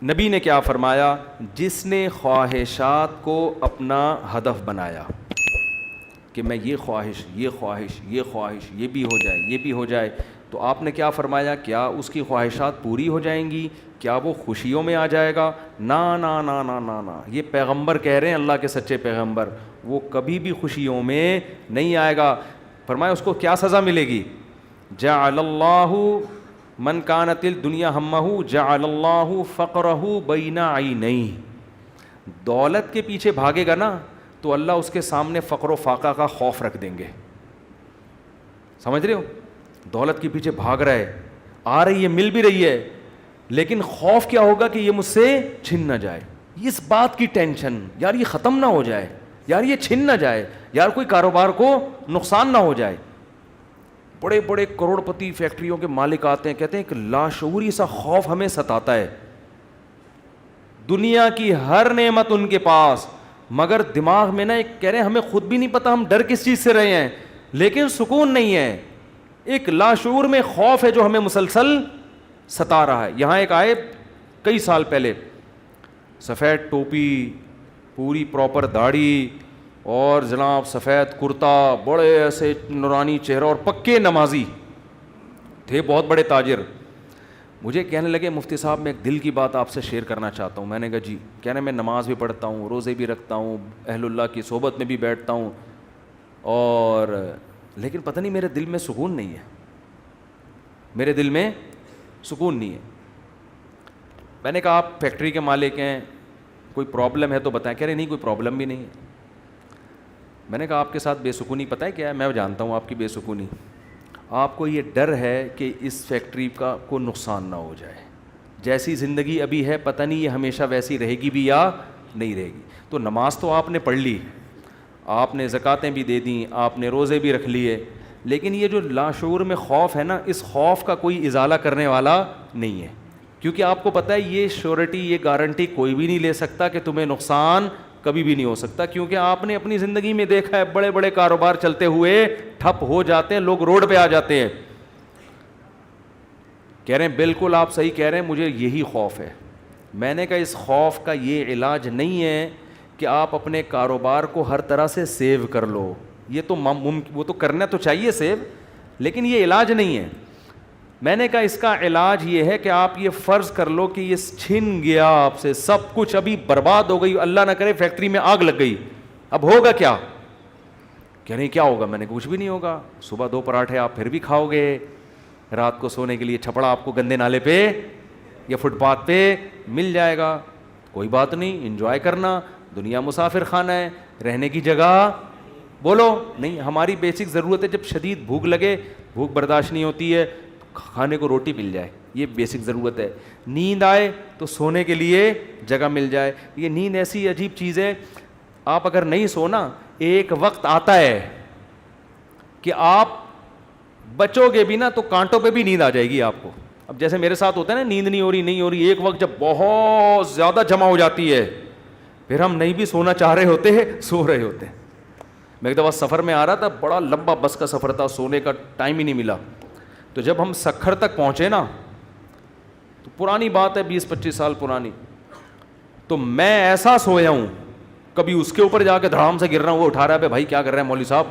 نبی نے کیا فرمایا؟ جس نے خواہشات کو اپنا ہدف بنایا کہ میں یہ خواہش یہ بھی ہو جائے، یہ بھی ہو جائے، تو آپ نے کیا فرمایا؟ کیا اس کی خواہشات پوری ہو جائیں گی؟ کیا وہ خوشیوں میں آ جائے گا؟ نا نا نا نا نا نا، یہ پیغمبر کہہ رہے ہیں، اللہ کے سچے پیغمبر، وہ کبھی بھی خوشیوں میں نہیں آئے گا۔ فرمایا اس کو کیا سزا ملے گی؟ جعل اللہ من کانت الدنیا ہمہ جعل اللہ فقرہ بین عینیہ، دولت کے پیچھے بھاگے گا نا تو اللہ اس کے سامنے فقر و فاقہ کا خوف رکھ دیں گے۔ سمجھ رہے ہو؟ دولت کے پیچھے بھاگ رہا ہے، آ رہی ہے، مل بھی رہی ہے، لیکن خوف کیا ہوگا کہ یہ مجھ سے چھن نہ جائے، اس بات کی ٹینشن، یار یہ ختم نہ ہو جائے، یار یہ چھن نہ جائے، یار کوئی کاروبار کو نقصان نہ ہو جائے۔ بڑے بڑے کروڑ پتی فیکٹریوں کے مالک آتے ہیں، کہتے ہیں کہ لاشعوری سا خوف ہمیں ستاتا ہے، دنیا کی ہر نعمت ان کے پاس، مگر دماغ میں نا ایک کہہ رہے ہیں ہمیں خود بھی نہیں پتا ہم ڈر کس چیز سے رہے ہیں، لیکن سکون نہیں ہے، ایک لاشعور میں خوف ہے جو ہمیں مسلسل ستا رہا ہے۔ یہاں ایک آئے کئی سال پہلے، سفید ٹوپی، پوری پراپر داڑھی، اور جناب سفید کرتا، بڑے ایسے نورانی چہرہ، اور پکے نمازی تھے، بہت بڑے تاجر۔ مجھے کہنے لگے مفتی صاحب میں ایک دل کی بات آپ سے شیئر کرنا چاہتا ہوں۔ میں نے کہا جی۔ کہہ رہے میں نماز بھی پڑھتا ہوں، روزے بھی رکھتا ہوں، اہل اللہ کی صحبت میں بھی بیٹھتا ہوں، اور لیکن پتہ نہیں میرے دل میں سکون نہیں ہے، میرے دل میں سکون نہیں ہے۔ میں نے کہا آپ فیکٹری کے مالک ہیں، کوئی پرابلم ہے تو بتائیں۔ کہہ رہے نہیں کوئی پرابلم بھی نہیں ہے۔ میں نے کہا آپ کے ساتھ بے سکونی پتہ ہے کیا ہے؟ میں جانتا ہوں آپ کی بے سکونی، آپ کو یہ ڈر ہے کہ اس فیکٹری کا کوئی نقصان نہ ہو جائے، جیسی زندگی ابھی ہے پتہ نہیں یہ ہمیشہ ویسی رہے گی بھی یا نہیں رہے گی۔ تو نماز تو آپ نے پڑھ لی، آپ نے زکاتیں بھی دے دیں، آپ نے روزے بھی رکھ لیے، لیکن یہ جو لاشعور میں خوف ہے نا، اس خوف کا کوئی ازالہ کرنے والا نہیں ہے، کیونکہ آپ کو پتہ ہے یہ شیورٹی، یہ گارنٹی کوئی بھی نہیں لے سکتا کہ تمہیں نقصان کبھی بھی نہیں ہو سکتا، کیونکہ آپ نے اپنی زندگی میں دیکھا ہے بڑے بڑے کاروبار چلتے ہوئے ٹھپ ہو جاتے ہیں، لوگ روڈ پہ آ جاتے ہیں۔ کہہ رہے ہیں بالکل آپ صحیح کہہ رہے ہیں، مجھے یہی خوف ہے۔ میں نے کہا اس خوف کا یہ علاج نہیں ہے کہ آپ اپنے کاروبار کو ہر طرح سے سیو کر لو، یہ تو وہ تو کرنا تو چاہیے سیو، لیکن یہ علاج نہیں ہے۔ میں نے کہا اس کا علاج یہ ہے کہ آپ یہ فرض کر لو کہ یہ چھن گیا آپ سے سب کچھ، ابھی برباد ہو گئی، اللہ نہ کرے فیکٹری میں آگ لگ گئی، اب ہوگا کیا؟ کہہ رہے کیا ہوگا؟ میں نے کچھ بھی نہیں ہوگا، صبح 2 پراٹھے آپ پھر بھی کھاؤ گے، رات کو سونے کے لیے چھپڑا آپ کو گندے نالے پہ یا فٹ پاتھ پہ مل جائے گا، کوئی بات نہیں، انجوائے کرنا، دنیا مسافر خانہ ہے، رہنے کی جگہ بولو نہیں۔ ہماری بیسک ضرورت ہے، جب شدید بھوک لگے، بھوک برداشت نہیں ہوتی ہے، کھانے کو روٹی مل جائے، یہ بیسک ضرورت ہے۔ نیند آئے تو سونے کے لیے جگہ مل جائے۔ یہ نیند ایسی عجیب چیز ہے، آپ اگر نہیں سونا، ایک وقت آتا ہے کہ آپ بچو گے بھی نا تو کانٹوں پہ بھی نیند آ جائے گی آپ کو۔ اب جیسے میرے ساتھ ہوتا ہے نا، نیند نہیں ہو رہی، ایک وقت جب بہت زیادہ جمع ہو جاتی ہے، پھر ہم نہیں بھی سونا چاہ رہے ہوتے ہیں، سو رہے ہوتے ہیں۔ میں ایک دفعہ سفر میں آ رہا تھا، بڑا لمبا بس کا سفر تھا، سونے کا ٹائم ہی نہیں ملا، تو جب ہم سکھر تک پہنچے نا، تو پرانی بات ہے 20-25 سال پرانی، تو میں ایسا سویا ہوں، کبھی اس کے اوپر جا کے دھڑام سے گر رہا ہوں، وہ اٹھا رہا ہے بھائی کیا کر رہے ہیں مولوی صاحب،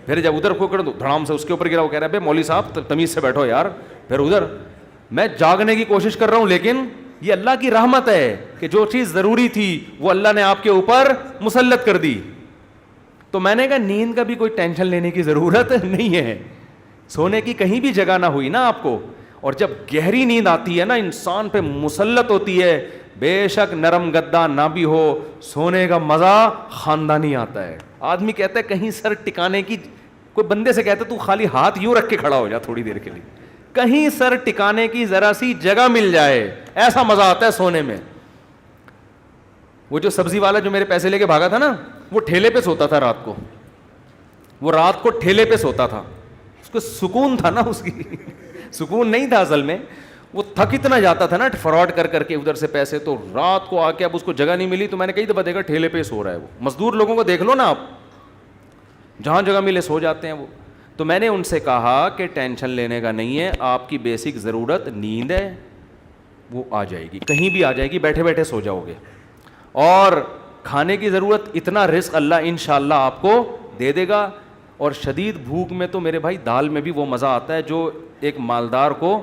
پھر جب ادھر کو کر دو دھڑام سے اس کے اوپر گرا، وہ کہہ رہا ہے بھائی مولوی صاحب تمیز سے بیٹھو یار، پھر ادھر میں جاگنے کی کوشش کر رہا ہوں، لیکن یہ اللہ کی رحمت ہے کہ جو چیز ضروری تھی وہ اللہ نے آپ کے اوپر مسلط کر دی۔ تو میں نے کہا نیند کا بھی کوئی ٹینشن لینے کی ضرورت نہیں ہے، سونے کی کہیں بھی جگہ نہ ہوئی نا آپ کو، اور جب گہری نیند آتی ہے نا، انسان پہ مسلط ہوتی ہے، بے شک نرم گدا نہ بھی ہو، سونے کا مزہ خاندانی آتا ہے۔ آدمی کہتا ہے کہیں سر ٹکانے کی، کوئی بندے سے کہتا ہے تو خالی ہاتھ یوں رکھ کے کھڑا ہو جا تھوڑی دیر کے لیے، کہیں سر ٹکانے کی ذرا سی جگہ مل جائے، ایسا مزہ آتا ہے سونے میں۔ وہ جو سبزی والا جو میرے پیسے لے کے بھاگا تھا نا، وہ ٹھیلے پہ سوتا تھا رات کو، وہ رات کو ٹھیلے پہ سوتا تھا، اس کو سکون تھا نا، اس کی سکون نہیں تھا اصل میں، وہ تھک اتنا جاتا تھا نا فراڈ کر کر کے ادھر سے پیسے، تو رات کو آ کے اب اس کو جگہ نہیں ملی، تو میں نے کئی دفعہ دیکھا ٹھیلے پہ سو رہا ہے وہ۔ مزدور لوگوں کو دیکھ لو نا آپ، جہاں جگہ ملے سو جاتے ہیں وہ۔ تو میں نے ان سے کہا کہ ٹینشن لینے کا نہیں ہے، آپ کی بیسک ضرورت نیند ہے، وہ آ جائے گی, کہیں بھی آ جائے گی, بیٹھے بیٹھے سو جاؤ گے. اور کھانے کی ضرورت, اتنا رزق اللہ انشاءاللہ آپ کو دے دے گا. اور شدید بھوک میں تو میرے بھائی دال میں بھی وہ مزہ آتا ہے جو ایک مالدار کو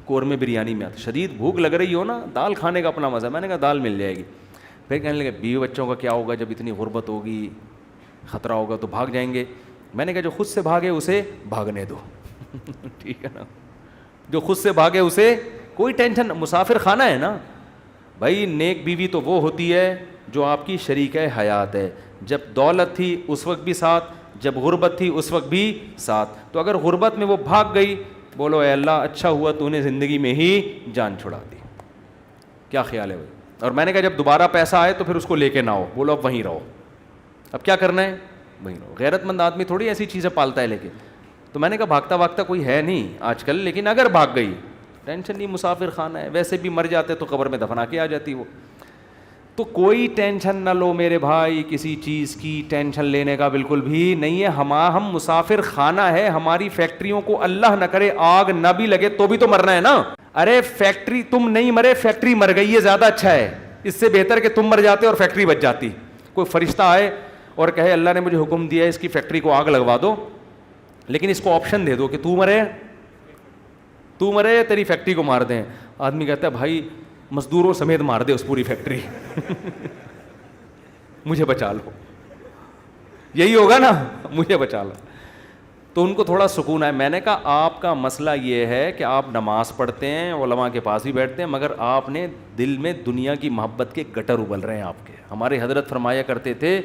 قورمے بریانی میں آتا ہے. شدید بھوک لگ رہی ہو نا, دال کھانے کا اپنا مزہ. میں نے کہا دال مل جائے گی. پھر کہنے لگے بیوی بچوں کا کیا ہوگا, جب اتنی غربت ہوگی, خطرہ ہوگا تو بھاگ جائیں گے. میں نے کہا جو خود سے بھاگے اسے بھاگنے دو. ٹھیک ہے نا, جو خود سے بھاگے اسے کوئی ٹینشن. مسافر خانہ ہے نا بھائی. نیک بیوی تو وہ ہوتی ہے جو آپ کی شریکہ حیات ہے. جب دولت تھی اس وقت بھی ساتھ, جب غربت تھی اس وقت بھی ساتھ. تو اگر غربت میں وہ بھاگ گئی, بولو اے اللہ اچھا ہوا تو نے زندگی میں ہی جان چھڑا دی. کیا خیال ہے بھائی؟ اور میں نے کہا جب دوبارہ پیسہ آئے تو پھر اس کو لے کے نہ ہو, بولو اب وہیں رہو. اب کیا کرنا ہے, وہیں رہو. غیرت مند آدمی تھوڑی ایسی چیزیں پالتا ہے لے کے. تو میں نے کہا بھاگتا بھاگتا کوئی ہے نہیں آج کل, لیکن اگر بھاگ گئی ٹینشن نہیں, مسافر خانہ ہے. ویسے بھی مر جاتے تو قبر میں دفنا کے آ جاتی وہ. تو کوئی ٹینشن نہ لو میرے بھائی, کسی چیز کی ٹینشن لینے کا بالکل بھی نہیں ہے. ہم مسافر خانہ ہے. ہماری فیکٹریوں کو اللہ نہ کرے آگ نہ بھی لگے تو بھی تو مرنا ہے نا. ارے فیکٹری تم نہیں مرے, فیکٹری مر گئی, یہ زیادہ اچھا ہے. اس سے بہتر کہ تم مر جاتے اور فیکٹری بچ جاتی. کوئی فرشتہ آئے اور کہے اللہ نے مجھے حکم دیا ہے اس کی فیکٹری کو آگ لگوا دو, لیکن اس کو آپشن دے دو کہ تو مرے تیری فیکٹری کو مار دیں. آدمی کہتا ہے بھائی مزدوروں سمیت مار دے اس پوری فیکٹری, مجھے بچا لو. یہی ہوگا نا, مجھے بچا لو. تو ان کو تھوڑا سکون ہے. میں نے کہا آپ کا مسئلہ یہ ہے کہ آپ نماز پڑھتے ہیں, علماء کے پاس بھی بیٹھتے ہیں, مگر آپ نے دل میں دنیا کی محبت کے گٹر ابل رہے ہیں آپ کے. ہمارے حضرت فرمایا کرتے تھے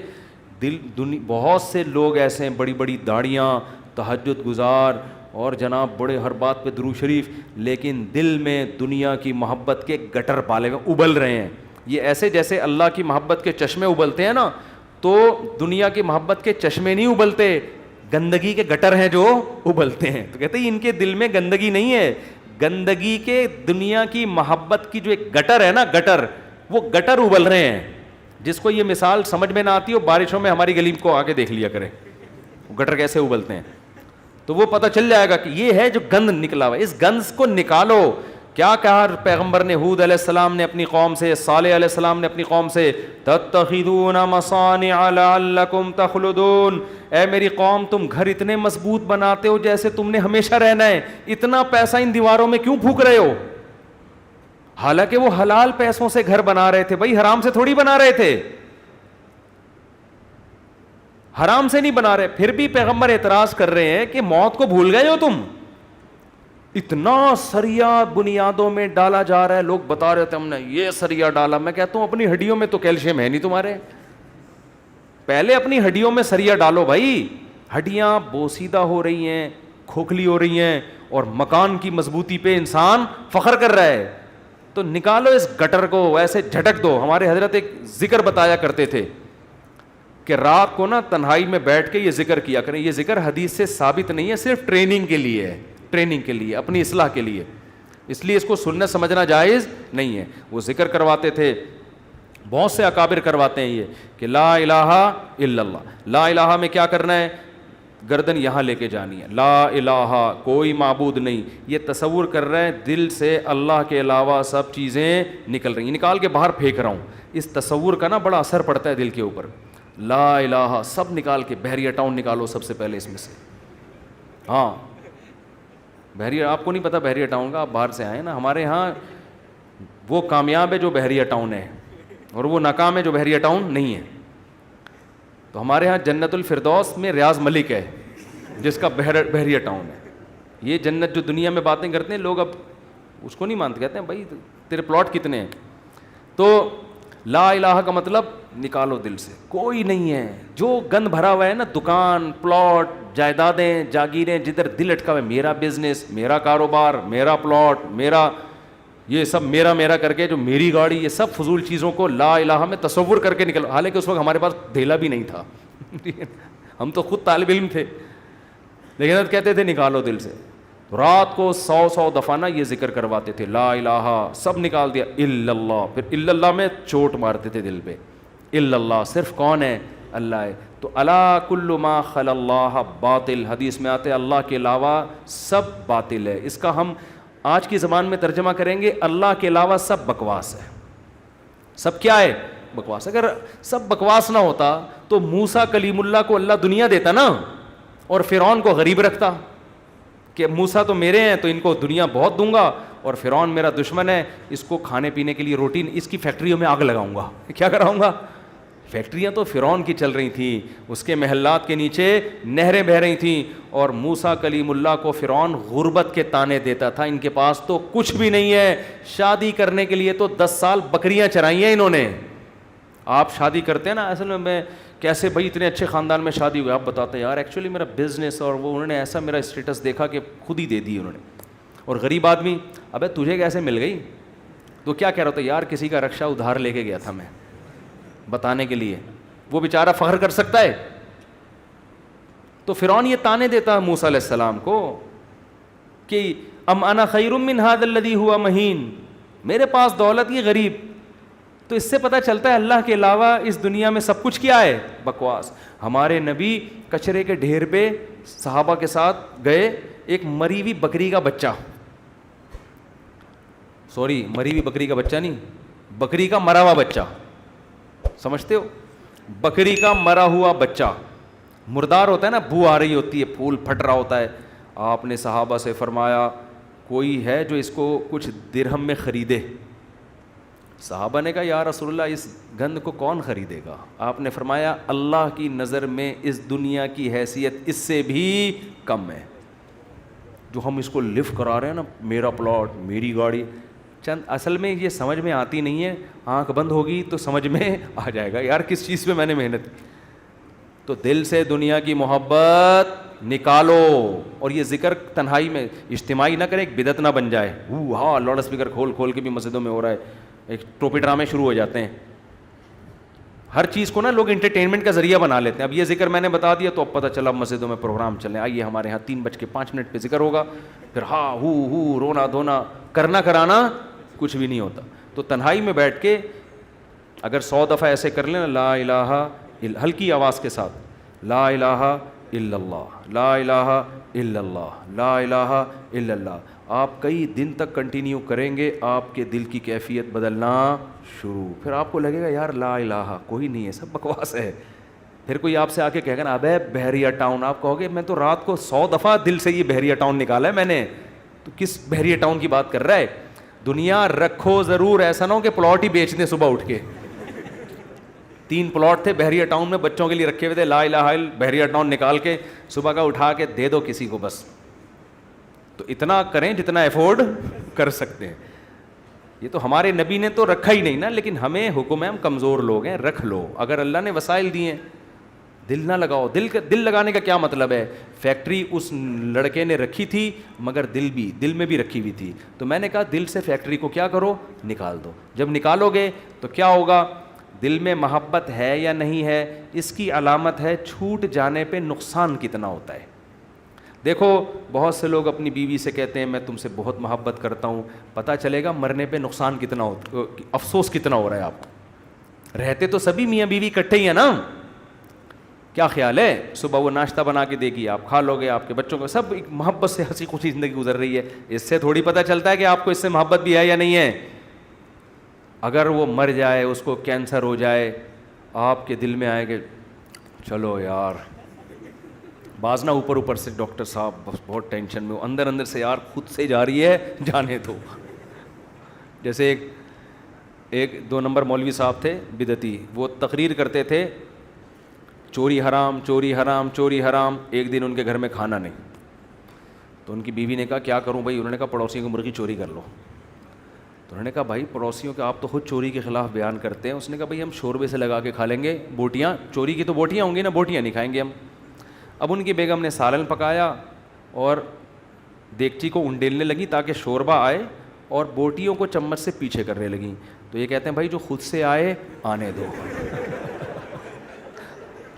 بہت سے لوگ ایسے ہیں, بڑی بڑی داڑیاں, تہجد گزار اور جناب بڑے ہر بات پہ درود شریف, لیکن دل میں دنیا کی محبت کے گٹر پالے ہوئے ابل رہے ہیں. یہ ایسے جیسے اللہ کی محبت کے چشمے ابلتے ہیں نا, تو دنیا کی محبت کے چشمے نہیں ابلتے, گندگی کے گٹر ہیں جو ابلتے ہیں. تو کہتے ہیں ان کے دل میں گندگی نہیں ہے, گندگی کے دنیا کی محبت کی جو ایک گٹر ہے نا, گٹر, وہ گٹر ابل رہے ہیں. جس کو یہ مثال سمجھ میں نہ آتی ہو, بارشوں میں ہماری گلی کو آگے دیکھ لیا کرے گٹر کیسے ابلتے ہیں, تو وہ پتہ چل جائے گا کہ یہ ہے جو گند نکلا ہوا ہے. اس گند کو نکالو. کیا کہا پیغمبر نے, ہود علیہ السلام نے اپنی قوم سے, صالح علیہ السلام نے اپنی قوم سے, تتخذون مصانع لعلکم تخلدون. اے میری قوم تم گھر اتنے مضبوط بناتے ہو جیسے تم نے ہمیشہ رہنا ہے. اتنا پیسہ ان دیواروں میں کیوں پھونک رہے ہو؟ حالانکہ وہ حلال پیسوں سے گھر بنا رہے تھے بھائی, حرام سے تھوڑی بنا رہے تھے, حرام سے نہیں بنا رہے. پھر بھی پیغمبر اعتراض کر رہے ہیں کہ موت کو بھول گئے ہو تم. اتنا سریا بنیادوں میں ڈالا جا رہا ہے, لوگ بتا رہے تھے ہم نے یہ سریا ڈالا. میں کہتا ہوں اپنی ہڈیوں میں تو کیلشیم ہے نہیں تمہارے, پہلے اپنی ہڈیوں میں سریا ڈالو بھائی. ہڈیاں بوسیدہ ہو رہی ہیں, کھوکھلی ہو رہی ہیں, اور مکان کی مضبوطی پہ انسان فخر کر رہا ہے. تو نکالو اس گٹر کو, ایسے جھٹک دو. ہمارے حضرت ایک ذکر بتایا کرتے تھے کہ رات کو نا تنہائی میں بیٹھ کے یہ ذکر کیا کریں. یہ ذکر حدیث سے ثابت نہیں ہے, صرف ٹریننگ کے لیے ہے, ٹریننگ کے لیے, اپنی اصلاح کے لیے. اس لیے اس کو سنت سمجھنا جائز نہیں ہے. وہ ذکر کرواتے تھے, بہت سے اکابر کرواتے ہیں یہ کہ لا الہ الا اللہ. لا الہ میں کیا کرنا ہے, گردن یہاں لے کے جانی ہے. لا الہ کوئی معبود نہیں, یہ تصور کر رہے ہیں دل سے اللہ کے علاوہ سب چیزیں نکل رہی ہیں, نکال کے باہر پھینک رہا ہوں. اس تصور کا نا بڑا اثر پڑتا ہے دل کے اوپر. لا الہ سب نکال کے, بحریہ ٹاؤن نکالو سب سے پہلے اس میں سے. ہاں بحریہ, آپ کو نہیں پتا بحریہ ٹاؤن کا, آپ باہر سے آئے نا. ہمارے ہاں وہ کامیاب ہے جو بحریہ ٹاؤن ہے, اور وہ ناکام ہے جو بحریہ ٹاؤن نہیں ہے. تو ہمارے ہاں جنت الفردوس میں ریاض ملک ہے جس کا بحریہ ٹاؤن ہے. یہ جنت جو دنیا میں باتیں کرتے ہیں لوگ, اب اس کو نہیں مانتے, کہتے ہیں بھائی تیرے پلاٹ کتنے ہیں. تو لا الہ کا مطلب نکالو دل سے, کوئی نہیں ہے. جو گند بھرا ہوا ہے نا, دکان, پلاٹ, جائیدادیں, جاگیریں, جدھر دل اٹکا ہوا ہے, میرا بزنس, میرا کاروبار, میرا پلاٹ, میرا یہ سب میرا کر کے, جو میری گاڑی, یہ سب فضول چیزوں کو لا الہ میں تصور کر کے نکلو. حالانکہ اس وقت ہمارے پاس دھیلا بھی نہیں تھا, ہم تو خود طالب علم تھے, لیکن کہتے تھے نکالو دل سے. رات کو 100 دفعہ نا یہ ذکر کرواتے تھے, لا الہ سب نکال دیا, الا اللہ. پھر الا اللہ میں چوٹ مارتے تھے دل پہ. الا اللہ صرف کون ہے, اللہ ہے. تو الا کل ما خلا اللہ باطل, حدیث میں آتے اللہ کے علاوہ سب باطل ہے. اس کا ہم آج کی زبان میں ترجمہ کریں گے اللہ کے علاوہ سب بکواس ہے. سب کیا ہے؟ بکواس. اگر سب بکواس نہ ہوتا تو موسیٰ کلیم اللہ کو اللہ دنیا دیتا نا, اور فرعون کو غریب رکھتا کہ موسیٰ تو میرے ہیں تو ان کو دنیا بہت دوں گا, اور فرعون میرا دشمن ہے, اس کو کھانے پینے کے لیے روٹی, اس کی فیکٹریوں میں آگ لگاؤں گا. کیا کراؤں گا؟ فیکٹریاں تو فرعون کی چل رہی تھیں, اس کے محلات کے نیچے نہریں بہہ رہی تھیں, اور موسیٰ کلیم اللہ کو فرعون غربت کے طعنے دیتا تھا. ان کے پاس تو کچھ بھی نہیں ہے, شادی کرنے کے لیے تو 10 سال بکریاں چرائی ہیں انہوں نے. آپ شادی کرتے ہیں نا, اصل میں کیسے بھائی اتنے اچھے خاندان میں شادی ہوئی, آپ بتاتے ہیں یار ایکچولی میرا بزنس, اور وہ انہوں نے ایسا میرا اسٹیٹس دیکھا کہ خود ہی دے دی انہوں نے. اور غریب آدمی, ابے تجھے کیسے مل گئی؟ تو کیا کہہ رہا تھا یار کسی کا رکشہ ادھار لے کے گیا تھا میں بتانے کے لیے, وہ بیچارہ فخر کر سکتا ہے؟ تو فرعون یہ طعنے دیتا ہے موسیٰ علیہ السلام کو کہ ام انا خیر من ھذا الذی ھوا مہین, میرے پاس دولت یہ غریب. تو اس سے پتہ چلتا ہے اللہ کے علاوہ اس دنیا میں سب کچھ کیا ہے؟ بکواس. ہمارے نبی کچرے کے ڈھیر پہ صحابہ کے ساتھ گئے, ایک مری ہوئی بکری کا بچہ, مری ہوئی بکری کا بچہ نہیں, بکری کا مرا ہوا بچہ, سمجھتے ہو؟ بکری کا مرا ہوا بچہ, مردار ہوتا ہے نا, بو آ رہی ہوتی ہے, پھول پھٹ رہا ہوتا ہے. آپ نے صحابہ سے فرمایا کوئی ہے جو اس کو کچھ درہم میں خریدے؟ صحابہ نے کہا یا رسول اللہ اس گند کو کون خریدے گا؟ آپ نے فرمایا اللہ کی نظر میں اس دنیا کی حیثیت اس سے بھی کم ہے. جو ہم اس کو لفٹ کرا رہے ہیں نا, میرا پلاٹ, میری گاڑی, چند اصل میں یہ سمجھ میں آتی نہیں ہے. آنکھ بند ہوگی تو سمجھ میں آ جائے گا یار کس چیز پہ میں نے محنت کی. تو دل سے دنیا کی محبت نکالو, اور یہ ذکر تنہائی میں اجتماعی نہ کرے, ایک بدعت نہ بن جائے. ہاں لاؤڈ اسپیکر کھول کے بھی مسجدوں میں ہو رہا ہے, ایک ٹوپی ڈرامے شروع ہو جاتے ہیں. ہر چیز کو نا لوگ انٹرٹینمنٹ کا ذریعہ بنا لیتے ہیں. اب یہ ذکر میں نے بتا دیا تو اب پتہ چلا مسجدوں میں پروگرام چلیں, آئیے ہمارے یہاں 3:05 پہ ذکر ہوگا, پھر ہاں ہو رونا دھونا کرنا کرانا کچھ بھی نہیں ہوتا. تو تنہائی میں بیٹھ کے اگر 100 دفعہ ایسے کر لیں نا, لا الہ ہلکی آواز کے ساتھ, لا الہ الا اللہ, لا الہ الا اللہ, لا الہ الا اللہ, آپ کئی دن تک کنٹینیو کریں گے, آپ کے دل کی کیفیت بدلنا شروع. پھر آپ کو لگے گا یار لا الہ کوئی نہیں ہے, سب بکواس ہے. پھر کوئی آپ سے آ کے کہے گا نا ابے بحریہ ٹاؤن, آپ کہو گے میں تو رات کو 100 دفعہ دل سے یہ بحریہ ٹاؤن نکالا ہے میں نے, تو کس بحریہ ٹاؤن کی بات کر رہا ہے؟ دنیا رکھو ضرور, ایسا نہ ہو کہ پلاٹ ہی بیچ دیں صبح اٹھ کے. 3 پلاٹ تھے بحریہ ٹاؤن میں بچوں کے لیے رکھے ہوئے تھے, لا الہ الا بحریہ ٹاؤن نکال کے صبح کا اٹھا کے دے دو کسی کو بس. تو اتنا کریں جتنا افورڈ کر سکتے ہیں. یہ تو ہمارے نبی نے تو رکھا ہی نہیں نا, لیکن ہمیں حکم ہے, ہم کمزور لوگ ہیں, رکھ لو. اگر اللہ نے وسائل دیے ہیں, دل نہ لگاؤ. دل لگانے کا کیا مطلب ہے؟ فیکٹری اس لڑکے نے رکھی تھی مگر دل میں بھی رکھی ہوئی تھی, تو میں نے کہا دل سے فیکٹری کو کیا کرو, نکال دو. جب نکالو گے تو کیا ہوگا؟ دل میں محبت ہے یا نہیں ہے, اس کی علامت ہے چھوٹ جانے پہ نقصان کتنا ہوتا ہے. دیکھو بہت سے لوگ اپنی بیوی سے کہتے ہیں میں تم سے بہت محبت کرتا ہوں, پتہ چلے گا مرنے پہ نقصان کتنا ہوتا, افسوس کتنا ہو رہا ہے آپ کو. رہتے تو سبھی میاں بیوی اکٹھے ہی ہیں نا, کیا خیال ہے؟ صبح وہ ناشتہ بنا کے دے گی, آپ کھا لو گے, آپ کے بچوں کو, سب ایک محبت سے ہنسی خوشی زندگی گزر رہی ہے. اس سے تھوڑی پتہ چلتا ہے کہ آپ کو اس سے محبت بھی ہے یا نہیں ہے. اگر وہ مر جائے, اس کو کینسر ہو جائے, آپ کے دل میں آئے کہ چلو یار, بعض نہ اوپر سے ڈاکٹر صاحب بس بہت ٹینشن میں ہو, اندر سے یار خود سے جا رہی ہے, جانے دو. جیسے ایک 2 نمبر مولوی صاحب تھے بدعتی, وہ تقریر کرتے تھے چوری حرام چوری حرام چوری حرام. ایک دن ان کے گھر میں کھانا نہیں, تو ان کی بیوی نے کہا کیا کروں بھائی؟ انہوں نے کہا پڑوسیوں کی مرغی چوری کر لو. تو انہوں نے کہا بھائی پڑوسیوں کے آپ تو خود چوری کے خلاف بیان کرتے ہیں. اس نے کہا بھائی ہم شوربے سے لگا کے کھا لیں گے, بوٹیاں, چوری کی تو بوٹیاں ہوں گی نا, بوٹیاں نہیں کھائیں گے ہم. اب ان کی بیگم نے سالن پکایا اور دیگچی کو انڈیلنے لگی تاکہ شوربہ آئے, اور بوٹیوں کو چمچ سے پیچھے کرنے لگیں. تو یہ کہتے ہیں بھائی جو خود سے آئے آنے دو.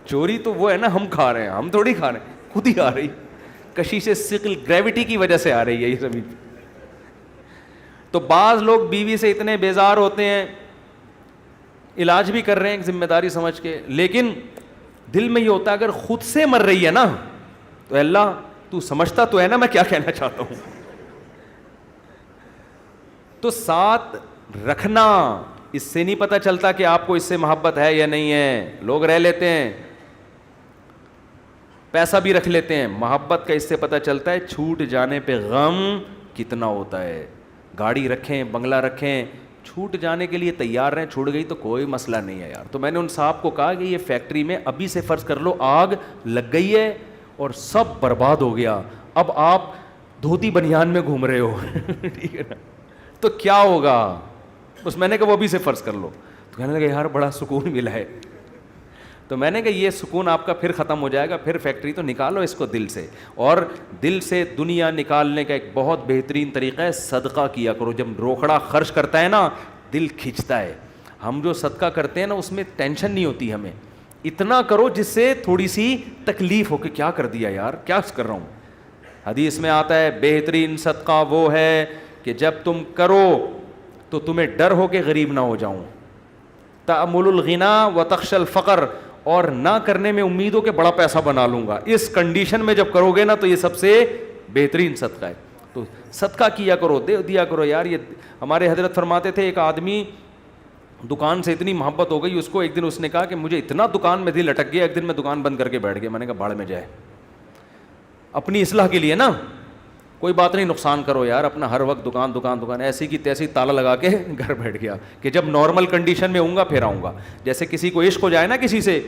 چوری تو وہ ہے نا ہم کھا رہے ہیں, ہم تھوڑی کھا رہے ہیں, خود ہی آ رہی, کشش ثقل گریوٹی کی وجہ سے آ رہی ہے یہ زمین. تو بعض لوگ بیوی سے اتنے بیزار ہوتے ہیں, علاج بھی کر رہے ہیں ایک ذمہ داری سمجھ کے, لیکن دل میں یہ ہوتا ہے اگر خود سے مر رہی ہے نا تو اللہ تو سمجھتا تو ہے نا میں کیا کہنا چاہتا ہوں. تو ساتھ رکھنا، اس سے نہیں پتہ چلتا کہ آپ کو اس سے محبت ہے یا نہیں ہے. لوگ رہ لیتے ہیں، پیسہ بھی رکھ لیتے ہیں، محبت کا اس سے پتہ چلتا ہے چھوٹ جانے پہ غم کتنا ہوتا ہے. گاڑی رکھیں، بنگلہ رکھیں، چھوٹ جانے کے لیے تیار رہیں، چھوٹ گئی تو کوئی مسئلہ نہیں ہے یار. تو میں نے ان صاحب کو کہا کہ یہ فیکٹری میں ابھی سے فرض کر لو آگ لگ گئی ہے اور سب برباد ہو گیا، اب آپ دھوتی بنیان میں گھوم رہے ہو ٹھیک ہے نا، تو کیا ہوگا؟ اس میں نے کہا وہ ابھی سے فرض کر لو. تو کہنے لگا یار بڑا سکون ملا ہے. تو میں نے کہا یہ سکون آپ کا پھر ختم ہو جائے گا، پھر فیکٹری تو نکالو اس کو دل سے. اور دل سے دنیا نکالنے کا ایک بہت بہترین طریقہ ہے صدقہ کیا کرو. جب روکھڑا خرچ کرتا ہے نا دل کھنچتا ہے. ہم جو صدقہ کرتے ہیں نا اس میں ٹینشن نہیں ہوتی ہمیں، اتنا کرو جس سے تھوڑی سی تکلیف ہو کہ کیا کر دیا یار، کیا کر رہا ہوں. حدیث میں آتا ہے بہترین صدقہ وہ ہے کہ جب تم کرو تو تمہیں ڈر ہو کہ غریب نہ ہو جاؤں. تأمل الغنا و تخشى الفقر، اور نہ کرنے میں امید ہو کہ بڑا پیسہ بنا لوں گا. اس کنڈیشن میں جب کرو گے نا تو یہ سب سے بہترین صدقہ ہے. تو صدقہ کیا کرو، دے دیا کرو یار. یہ ہمارے حضرت فرماتے تھے ایک آدمی دکان سے اتنی محبت ہو گئی اس کو، ایک دن اس نے کہا کہ مجھے اتنا دکان میں دل اٹک گیا، ایک دن میں دکان بند کر کے بیٹھ گیا. میں نے کہا بھاڑ میں جائے، اپنی اصلاح کے لیے نا، کوئی بات نہیں نقصان کرو یار اپنا، ہر وقت دکان دکان دکان، ایسی کی تیسی تالا لگا کے گھر بیٹھ گیا کہ جب نارمل کنڈیشن میں ہوں گا پھر آؤں گا. جیسے کسی کو عشق ہو جائے نا کسی سے،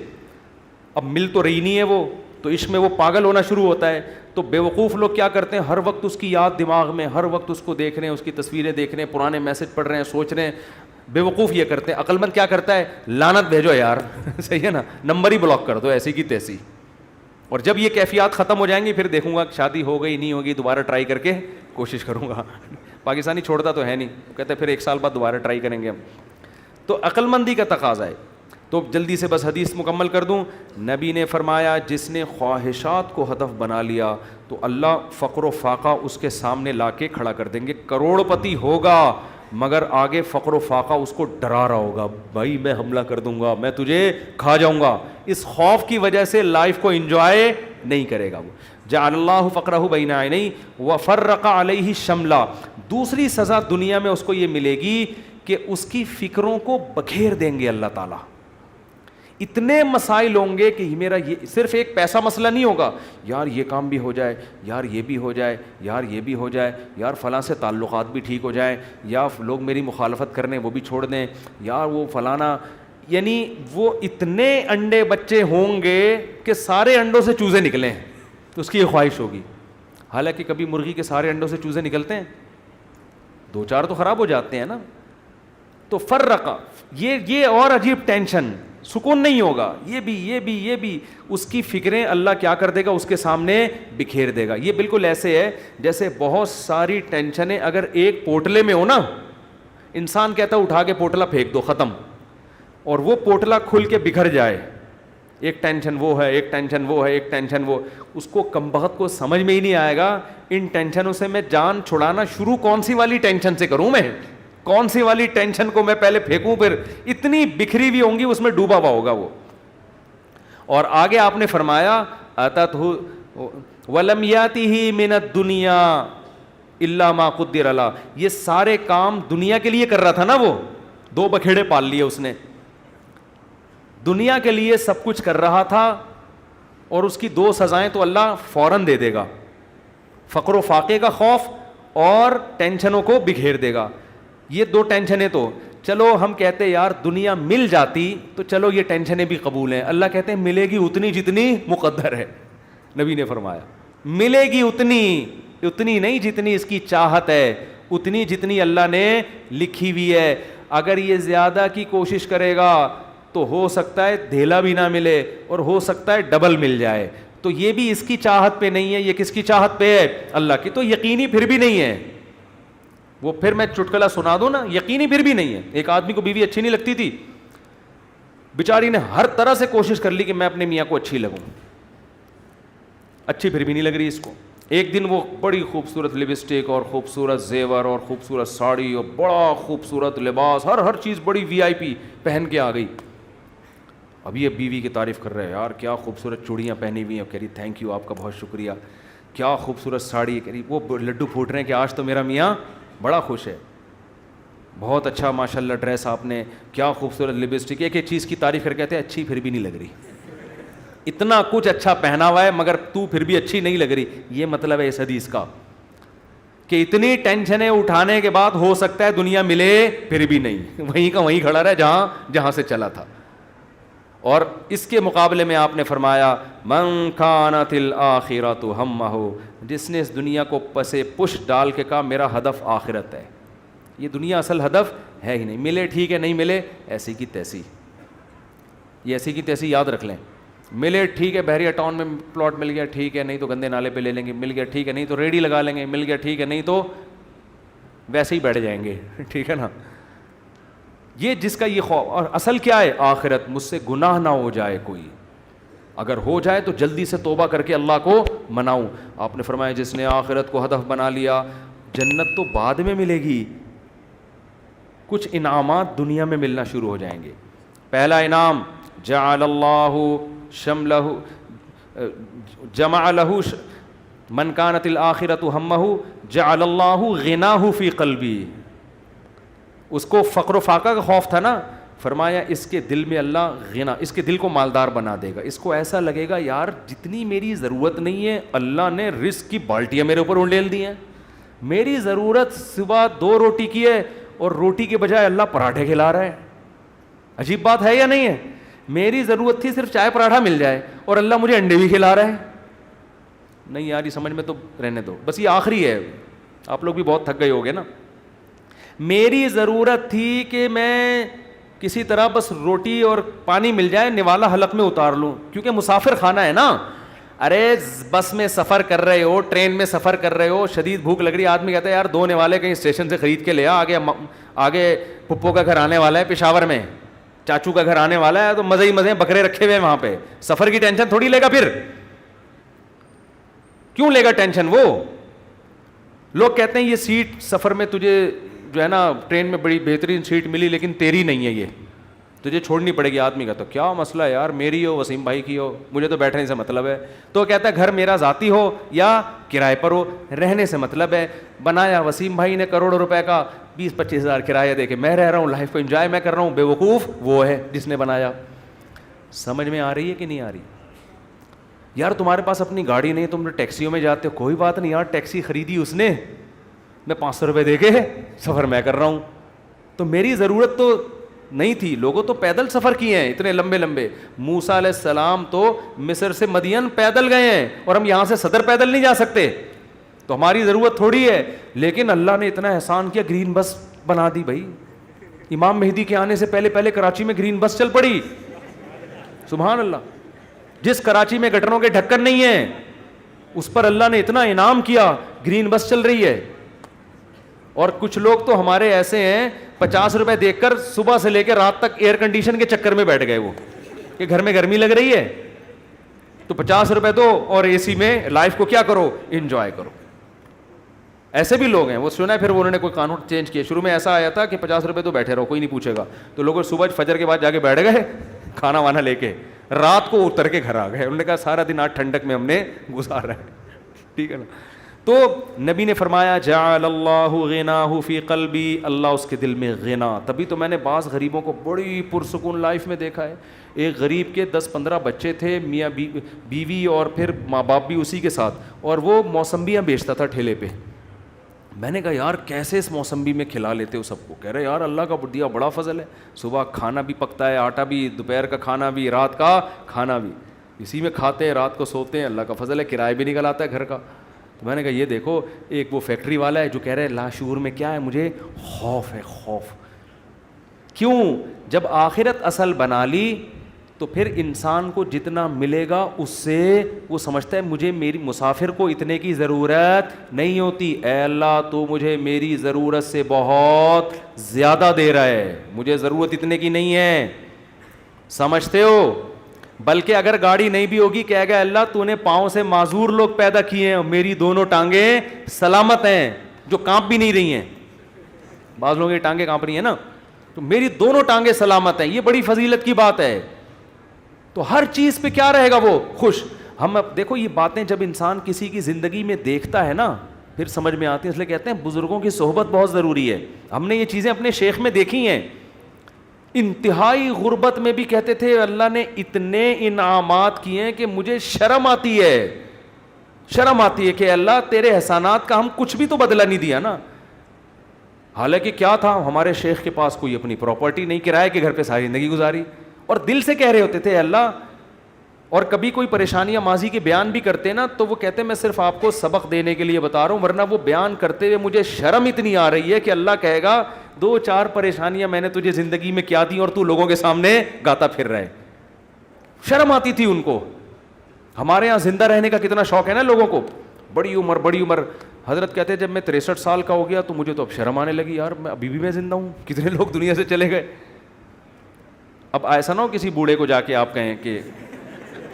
اب مل تو رہی نہیں ہے وہ، تو عشق میں وہ پاگل ہونا شروع ہوتا ہے. تو بیوقوف لوگ کیا کرتے ہیں، ہر وقت اس کی یاد دماغ میں، ہر وقت اس کو دیکھ رہے ہیں، اس کی تصویریں دیکھ رہے ہیں، پرانے میسج پڑھ رہے ہیں، سوچ رہے ہیں. بیوقوف یہ کرتے ہیں. عقل مند کیا کرتا ہے، لعنت بھیجو یار صحیح ہے نا، نمبر ہی بلاک کر دو ایسی کی تیسی. اور جب یہ کیفیات ختم ہو جائیں گی پھر دیکھوں گا شادی ہو گئی نہیں ہوگی، دوبارہ ٹرائی کر کے کوشش کروں گا. پاکستانی چھوڑتا تو ہے نہیں، کہتے پھر 1 سال بعد دوبارہ ٹرائی کریں گے ہم. تو عقل مندی کا تقاضا ہے. تو جلدی سے بس حدیث مکمل کر دوں. نبی نے فرمایا جس نے خواہشات کو ہدف بنا لیا تو اللہ فقر و فاقہ اس کے سامنے لا کے کھڑا کر دیں گے. کروڑ پتی ہوگا مگر آگے فقر و فاقہ اس کو ڈرا رہا ہوگا، بھائی میں حملہ کر دوں گا، میں تجھے کھا جاؤں گا. اس خوف کی وجہ سے لائف کو انجوائے نہیں کرے گا. وہ جعل اللہ فقرہ بین عینیہ وفرق علیہ شملہ. دوسری سزا دنیا میں اس کو یہ ملے گی کہ اس کی فکروں کو بکھیر دیں گے اللہ تعالیٰ. اتنے مسائل ہوں گے کہ میرا یہ صرف ایک پیسہ مسئلہ نہیں ہوگا، یار یہ کام بھی ہو جائے، یار یہ بھی ہو جائے، یار یہ بھی ہو جائے، یار فلاں سے تعلقات بھی ٹھیک ہو جائیں، یا لوگ میری مخالفت کرنے وہ بھی چھوڑ دیں، یار وہ فلانا. یعنی وہ اتنے انڈے بچے ہوں گے کہ سارے انڈوں سے چوزے نکلیں، تو اس کی یہ خواہش ہوگی. حالانکہ کبھی مرغی کے سارے انڈوں سے چوزے نکلتے ہیں؟ 2-4 تو خراب ہو جاتے ہیں نا. تو فرقہ یہ اور عجیب ٹینشن، سکون نہیں ہوگا. یہ بھی اس کی فکریں اللہ کیا کر دے گا، اس کے سامنے بکھیر دے گا. یہ بالکل ایسے ہے جیسے بہت ساری ٹینشنیں اگر ایک پوٹلے میں ہو نا، انسان کہتا ہے اٹھا کے پوٹلا پھینک دو ختم، اور وہ پوٹلا کھل کے بکھر جائے. ایک ٹینشن وہ ہے، ایک ٹینشن وہ ہے، ایک ٹینشن وہ، اس کو کمبخت کو سمجھ میں ہی نہیں آئے گا ان ٹینشنوں سے میں جان چھڑانا شروع کون سی والی ٹینشن سے کروں، میں کون سی والی ٹینشن کو میں پہلے پھینکوں. پھر اتنی بکھری ہوئی ہوں گی اس میں ڈوبا ہوا ہوگا وہ. اور آگے آپ نے فرمایا اتتہ ولم یاتہ من الدنیا الا ما قدر له. یہ سارے کام دنیا کے لیے کر رہا تھا نا، وہ 2 بکھیڑے پال لیے اس نے، دنیا کے لیے سب کچھ کر رہا تھا، اور اس کی 2 سزائیں تو اللہ فوراً دے دے گا، فقر و فاقے کا خوف اور ٹینشنوں کو بکھیر دے گا. یہ 2 ٹینشنیں تو چلو ہم کہتے یار دنیا مل جاتی تو چلو یہ ٹینشنیں بھی قبول ہیں. اللہ کہتے ہیں ملے گی اتنی جتنی مقدر ہے. نبی نے فرمایا ملے گی اتنی نہیں جتنی اس کی چاہت ہے، اتنی جتنی اللہ نے لکھی ہوئی ہے. اگر یہ زیادہ کی کوشش کرے گا تو ہو سکتا ہے دھیلا بھی نہ ملے، اور ہو سکتا ہے ڈبل مل جائے. تو یہ بھی اس کی چاہت پہ نہیں ہے، یہ کس کی چاہت پہ ہے؟ اللہ کی. تو یقینی پھر بھی نہیں ہے وہ. پھر میں چٹکلا سنا دوں نا، یقینی پھر بھی نہیں ہے. ایک آدمی کو بیوی اچھی نہیں لگتی تھی، بیچاری نے ہر طرح سے کوشش کر لی کہ میں اپنے میاں کو اچھی لگوں، اچھی پھر بھی نہیں لگ رہی اس کو. ایک دن وہ بڑی خوبصورت لپسٹک اور خوبصورت زیور اور خوبصورت ساڑی اور بڑا خوبصورت لباس، ہر چیز بڑی VIP پہن کے آ گئی. اب یہ بیوی کی تعریف کر رہے ہیں، یار کیا خوبصورت چوڑیاں پہنی ہوئی ہیں. کہہ رہی تھینک یو، آپ کا بہت شکریہ. کیا خوبصورت ساڑی. کہہ رہی وہ لڈو پھوٹ رہے ہیں کہ آج تو میرا میاں بڑا خوش ہے. بہت اچھا ماشاءاللہ ڈریس آپ نے, کیا خوبصورت لپسٹک, ایک ایک چیز کی تعریف کر کے کہتے ہیں اچھی پھر بھی نہیں لگ رہی, اتنا کچھ اچھا پہنا ہوا ہے مگر تو پھر بھی اچھی نہیں لگ رہی. یہ مطلب ہے اس حدیث کا کہ اتنی ٹینشنیں اٹھانے کے بعد ہو سکتا ہے دنیا ملے پھر بھی نہیں, وہیں کا وہیں کھڑا رہے جہاں سے چلا تھا. اور اس کے مقابلے میں آپ نے فرمایا من کانت الآخرۃ ہمہ, جس نے اس دنیا کو پسے پش ڈال کے کہا میرا ہدف آخرت ہے, یہ دنیا اصل ہدف ہے ہی نہیں, ملے ٹھیک ہے, نہیں ملے ایسی کی تیسی, یہ ایسی کی تیسی یاد رکھ لیں. ملے ٹھیک ہے, بحریہ ٹاؤن میں پلاٹ مل گیا ٹھیک ہے, نہیں تو گندے نالے پہ لے لیں گے, مل گیا ٹھیک ہے, نہیں تو ریڈی لگا لیں گے, مل گیا ٹھیک ہے, نہیں تو ویسے ہی بیٹھ جائیں گے, ٹھیک ہے نا. یہ جس کا یہ خوف, اور اصل کیا ہے آخرت, مجھ سے گناہ نہ ہو جائے کوئی, اگر ہو جائے تو جلدی سے توبہ کر کے اللہ کو مناؤں. آپ نے فرمایا جس نے آخرت کو ہدف بنا لیا, جنت تو بعد میں ملے گی, کچھ انعامات دنیا میں ملنا شروع ہو جائیں گے. پہلا انعام جعل اللہ شملہ جمع لہ من کانت الآخرۃ ہمہ جعل اللہ غناہ فی قلبی. اس کو فقر و فاقہ کا خوف تھا نا, فرمایا اس کے دل میں اللہ غنا, اس کے دل کو مالدار بنا دے گا. اس کو ایسا لگے گا یار جتنی میری ضرورت نہیں ہے اللہ نے رزق کی بالٹیاں میرے اوپر انڈیل دی ہیں, میری ضرورت صبح 2 روٹی کی ہے اور روٹی کے بجائے اللہ پراٹھے کھلا رہا ہے. عجیب بات ہے یا نہیں ہے, میری ضرورت تھی صرف چائے پراٹھا مل جائے اور اللہ مجھے انڈے بھی کھلا رہا ہے. نہیں یار یہ سمجھ میں تو رہنے دو, بس یہ آخری ہے, آپ لوگ بھی بہت تھک گئے ہوگے نا. میری ضرورت تھی کہ میں کسی طرح بس روٹی اور پانی مل جائے نوالا حلق میں اتار لوں, کیونکہ مسافر خانہ ہے نا. ارے بس میں سفر کر رہے ہو, ٹرین میں سفر کر رہے ہو, شدید بھوک لگ رہی ہے, آدمی کہتا ہے یار 2 نوالے کہیں اسٹیشن سے خرید کے لے آ, آگے پپو کا گھر آنے والا ہے پشاور میں, چاچو کا گھر آنے والا ہے, تو مزے ہی مزے بکرے رکھے ہوئے ہیں وہاں پہ, سفر کی ٹینشن تھوڑی لے گا, پھر کیوں لے گا ٹینشن وہ. لوگ کہتے ہیں یہ سیٹ سفر میں تجھے جو ہے نا ٹرین میں بڑی بہترین سیٹ ملی لیکن تیری نہیں ہے, یہ تجھے چھوڑنی پڑے گی. آدمی کا تو کیا مسئلہ ہے یار, میری ہو وسیم بھائی کی ہو, مجھے تو بیٹھنے سے مطلب ہے. تو کہتا ہے گھر میرا ذاتی ہو یا کرائے پر ہو, رہنے سے مطلب ہے. بنایا وسیم بھائی نے کروڑوں روپے کا, 20-25 ہزار کرایہ دے کے میں رہ رہا ہوں, لائف کو انجوائے میں کر رہا ہوں. بیوقوف وہ ہے جس نے بنایا. سمجھ میں آ رہی ہے کہ نہیں آ رہی؟ یار تمہارے پاس اپنی گاڑی نہیں, تم ٹیکسیوں میں جاتے ہو, کوئی بات نہیں یار, ٹیکسی خریدی اس نے, میں 500 روپے دے کے سفر میں کر رہا ہوں. تو میری ضرورت تو نہیں تھی, لوگوں تو پیدل سفر کیے ہیں اتنے لمبے لمبے. موسیٰ علیہ السلام تو مصر سے مدین پیدل گئے ہیں, اور ہم یہاں سے صدر پیدل نہیں جا سکتے, تو ہماری ضرورت تھوڑی ہے. لیکن اللہ نے اتنا احسان کیا, گرین بس بنا دی بھائی. امام مہدی کے آنے سے پہلے کراچی میں گرین بس چل پڑی, سبحان اللہ. جس کراچی میں گٹروں کے ڈھکن نہیں ہیں اس پر اللہ نے اتنا انعام کیا, گرین بس چل رہی ہے. اور کچھ لوگ تو ہمارے ایسے ہیں 50 روپے دیکھ کر صبح سے لے کے رات تک ایئر کنڈیشن کے چکر میں بیٹھ گئے, وہ کہ گھر میں گرمی لگ رہی ہے تو 50 روپے دو اور اے سی میں لائف کو کیا کرو, انجوائے کرو. ایسے بھی لوگ ہیں, وہ سنا ہے پھر انہوں نے کوئی قانون چینج کیا. شروع میں ایسا آیا تھا کہ 50 روپے تو بیٹھے رہو, کوئی نہیں پوچھے گا, تو لوگ صبح فجر کے بعد جا کے بیٹھ گئے کھانا وانا لے کے, رات کو اتر کے گھر آ گئے. انہوں نے کہا سارا دن آج ٹھنڈک میں ہم نے گزارا ہے, ٹھیک ہے نا. تو نبی نے فرمایا جعل اللہ غناہ فی قلبی, اللہ اس کے دل میں غنا. تبھی تو میں نے بعض غریبوں کو بڑی پرسکون لائف میں دیکھا ہے. ایک غریب کے 10-15 بچے تھے, میاں بیوی اور پھر ماں باپ بھی اسی کے ساتھ, اور وہ موسمبیاں بیچتا تھا ٹھیلے پہ. میں نے کہا یار کیسے اس موسمبی میں کھلا لیتے ہو سب کو؟ کہہ رہے یار اللہ کا دیا بڑا فضل ہے, صبح کھانا بھی پکتا ہے, آٹا بھی, دوپہر کا کھانا بھی, رات کا کھانا بھی, اسی میں کھاتے ہیں, رات کو سوتے ہیں, اللہ کا فضل ہے, کرایہ بھی نکل آتا ہے گھر کا. تو میں نے کہا یہ دیکھو, ایک وہ فیکٹری والا ہے جو کہہ رہے لاشعور میں کیا ہے, مجھے خوف ہے, خوف. کیوں؟ جب آخرت اصل بنا لی تو پھر انسان کو جتنا ملے گا اس سے وہ سمجھتا ہے مجھے میری مسافر کو اتنے کی ضرورت نہیں ہوتی. اے اللہ تو مجھے میری ضرورت سے بہت زیادہ دے رہا ہے, مجھے ضرورت اتنے کی نہیں ہے, سمجھتے ہو. بلکہ اگر گاڑی نہیں بھی ہوگی کہے گا اللہ تو نے پاؤں سے معذور لوگ پیدا کیے ہیں, میری دونوں ٹانگیں سلامت ہیں جو کانپ بھی نہیں رہی ہیں. بعض لوگوں کی ٹانگیں کانپ رہی ہیں نا, تو میری دونوں ٹانگیں سلامت ہیں, یہ بڑی فضیلت کی بات ہے. تو ہر چیز پہ کیا رہے گا وہ خوش. ہم اب دیکھو یہ باتیں جب انسان کسی کی زندگی میں دیکھتا ہے نا پھر سمجھ میں آتی ہے. اس لیے کہتے ہیں بزرگوں کی صحبت بہت ضروری ہے. ہم نے یہ چیزیں اپنے شیخ میں دیکھی ہیں. انتہائی غربت میں بھی کہتے تھے اللہ نے اتنے انعامات کیے ہیں کہ مجھے شرم آتی ہے کہ اللہ تیرے احسانات کا ہم کچھ بھی تو بدلہ نہیں دیا نا. حالانکہ کیا تھا, ہمارے شیخ کے پاس کوئی اپنی پراپرٹی نہیں, کرائے کے گھر پہ ساری زندگی گزاری, اور دل سے کہہ رہے ہوتے تھے اللہ. اور کبھی کوئی پریشانیاں ماضی کے بیان بھی کرتے نا تو وہ کہتے میں صرف آپ کو سبق دینے کے لیے بتا رہا ہوں, ورنہ وہ بیان کرتے ہوئے مجھے شرم اتنی آ رہی ہے کہ اللہ کہے گا 2-4 پریشانیاں میں نے تجھے زندگی میں کیا دی اور تو لوگوں کے سامنے گاتا پھر رہا ہے. شرم آتی تھی ان کو. ہمارے یہاں زندہ رہنے کا کتنا شوق ہے نا لوگوں کو, بڑی عمر. حضرت کہتے جب میں 63 سال کا ہو گیا تو مجھے تو اب شرم آنے لگی, یار میں ابھی بھی میں زندہ ہوں, کتنے لوگ دنیا سے چلے گئے. اب ایسا نہ ہو کسی بوڑھے کو جا کے آپ کہیں کہ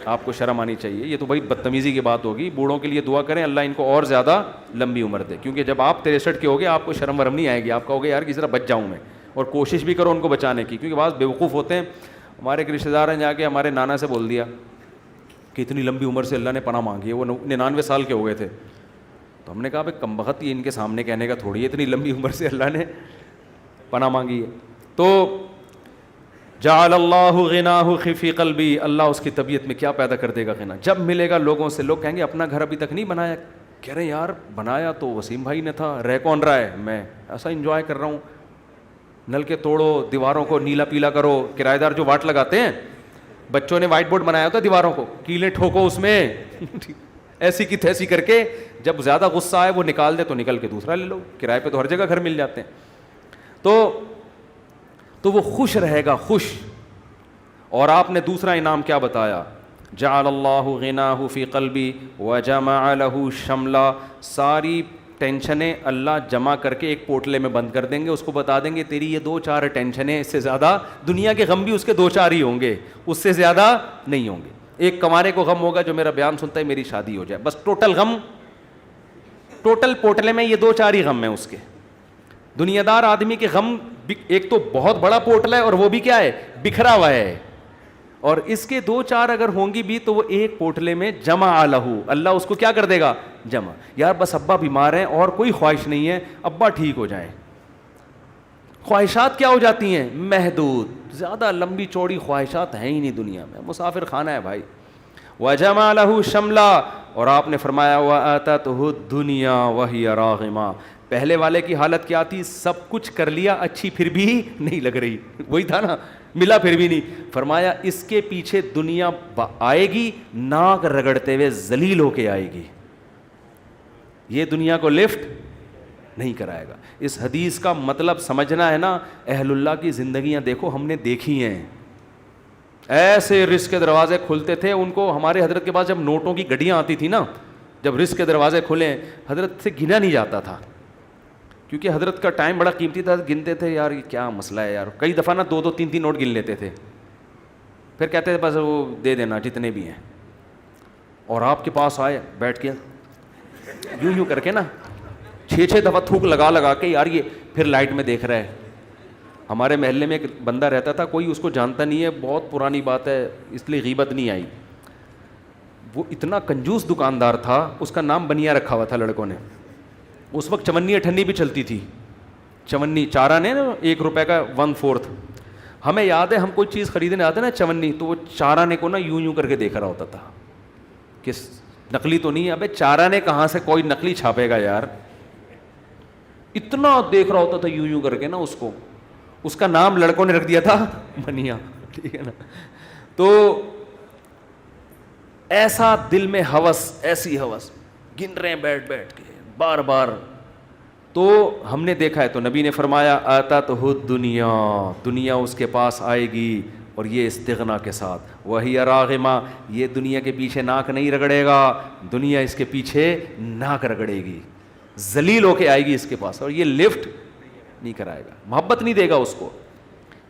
آپ کو شرم آنی چاہیے, یہ تو بھائی بدتمیزی کی بات ہوگی. بوڑھوں کے لیے دعا کریں اللہ ان کو اور زیادہ لمبی عمر دے, کیونکہ جب آپ 63 کے ہو گے آپ کو شرم ورم نہیں آئے گی, آپ کہوگے یار کسی طرح بچ جاؤں میں, اور کوشش بھی کرو ان کو بچانے کی. کیونکہ بعض بیوقوف ہوتے ہیں. ہمارے ایک رشتہ دار ہیں جا کے ہمارے نانا سے بول دیا کہ اتنی لمبی عمر سے اللہ نے پناہ مانگی ہے, وہ 99 سال کے ہو گئے تھے. تو ہم نے کہا بھائی کم بخت یہ ان کے سامنے کہنے کا تھوڑی ہے, اتنی لمبی عمر سے اللہ نے پناہ مانگی ہے. تو جعل اللہ غناہ فی قلبی, اللہ اس کی طبیعت میں کیا پیدا کر دے گا غنا. جب ملے گا لوگوں سے, لوگ کہیں گے اپنا گھر ابھی تک نہیں بنایا, کہہ رہے یار بنایا تو وسیم بھائی نے تھا, رہ کون رہا ہے, میں ایسا انجوائے کر رہا ہوں. نل کے توڑو, دیواروں کو نیلا پیلا کرو, کرایہ دار جو واٹ لگاتے ہیں, بچوں نے وائٹ بورڈ بنایا ہوتا ہے دیواروں کو, کیلیں ٹھوکو اس میں ایسی کی تیسی کر کے, جب زیادہ غصہ آئے وہ نکال دے تو نکل کے دوسرا لے لو, کرائے پہ تو ہر جگہ گھر مل جاتے ہیں. تو وہ خوش رہے گا, خوش. اور آپ نے دوسرا انعام کیا بتایا, جعل اللہ غناہ فی قلبی وجمع له شملا, ساری ٹینشنیں اللہ جمع کر کے ایک پوٹلے میں بند کر دیں گے, اس کو بتا دیں گے تیری یہ 2-4 ٹینشنیں, اس سے زیادہ دنیا کے غم بھی اس کے 2-4 ہی ہوں گے, اس سے زیادہ نہیں ہوں گے. ایک کمارے کو غم ہوگا جو میرا بیان سنتا ہے میری شادی ہو جائے, بس ٹوٹل غم, ٹوٹل پوٹلے میں یہ 2-4 ہی غم ہیں اس کے. دنیا دار آدمی کے غم ایک تو بہت بڑا پوٹلا ہے اور وہ بھی کیا ہے, بکھرا ہوا ہے, اور اس کے 2-4 اگر ہوں گی بھی تو وہ ایک پوٹلے میں جمع لہو, اللہ اس کو کیا کر دے گا, جمع. یار بس ابا بیمار ہیں اور کوئی خواہش نہیں ہے, ابا ٹھیک ہو جائیں. خواہشات کیا ہو جاتی ہیں, محدود, زیادہ لمبی چوڑی خواہشات ہیں ہی نہیں دنیا میں, مسافر خانہ ہے بھائی. وجمع له شملا, اور آپ نے فرمایا وآتته الدنیا وہی راغمہ, پہلے والے کی حالت کیا تھی, سب کچھ کر لیا اچھی پھر بھی نہیں لگ رہی, وہی تھا نا, ملا پھر بھی نہیں. فرمایا اس کے پیچھے دنیا آئے گی, ناک رگڑتے ہوئے ذلیل ہو کے آئے گی, یہ دنیا کو لفٹ نہیں کرائے گا. اس حدیث کا مطلب سمجھنا ہے نا, اہل اللہ کی زندگیاں دیکھو, ہم نے دیکھی ہیں. ایسے رزق کے دروازے کھلتے تھے ان کو. ہمارے حضرت کے پاس جب نوٹوں کی گڈیاں آتی تھی نا, جب رزق کے دروازے کھلے, حضرت سے گنا نہیں جاتا تھا, کیونکہ حضرت کا ٹائم بڑا قیمتی تھا. گنتے تھے یار یہ کیا مسئلہ ہے یار, کئی دفعہ نا 2-3 نوٹ گن لیتے تھے, پھر کہتے تھے بس وہ دے دینا جتنے بھی ہیں. اور آپ کے پاس آئے, بیٹھ کے یوں کر کے نا 6 دفعہ تھوک لگا کے, یار یہ پھر لائٹ میں دیکھ رہا ہے. ہمارے محلے میں ایک بندہ رہتا تھا, کوئی اس کو جانتا نہیں ہے, بہت پرانی بات ہے اس لیے غیبت نہیں آئی. وہ اتنا کنجوس دکاندار تھا, اس کا نام بنیا رکھا ہوا تھا لڑکوں نے. اس وقت چونی اٹھنی بھی چلتی تھی, چونی چارہ نے نا 1 روپے کا 1/4. ہمیں یاد ہے ہم کوئی چیز خریدنے آتے نا چونی, تو وہ چارہ نے کو نا یوں کر کے دیکھ رہا ہوتا تھا کہ نقلی تو نہیں ہے. ابے چارہ نے کہاں سے کوئی نقلی چھاپے گا یار, اتنا دیکھ رہا ہوتا تھا یوں کر کے نا اس کو. اس کا نام لڑکوں نے رکھ دیا تھا بنیا, ٹھیک ہے نا. تو ایسا دل میں ہوس, ایسی ہوس, گن رہے ہیں بیٹھ کے بار بار. تو ہم نے دیکھا ہے, تو نبی نے فرمایا آتتہ الدنیا, دنیا اس کے پاس آئے گی, اور یہ استغنا کے ساتھ, وہی راغمہ, یہ دنیا کے پیچھے ناک نہیں رگڑے گا, دنیا اس کے پیچھے ناک رگڑے گی, ذلیل ہو کے آئے گی اس کے پاس, اور یہ لفٹ نہیں کرائے گا, محبت نہیں دے گا اس کو.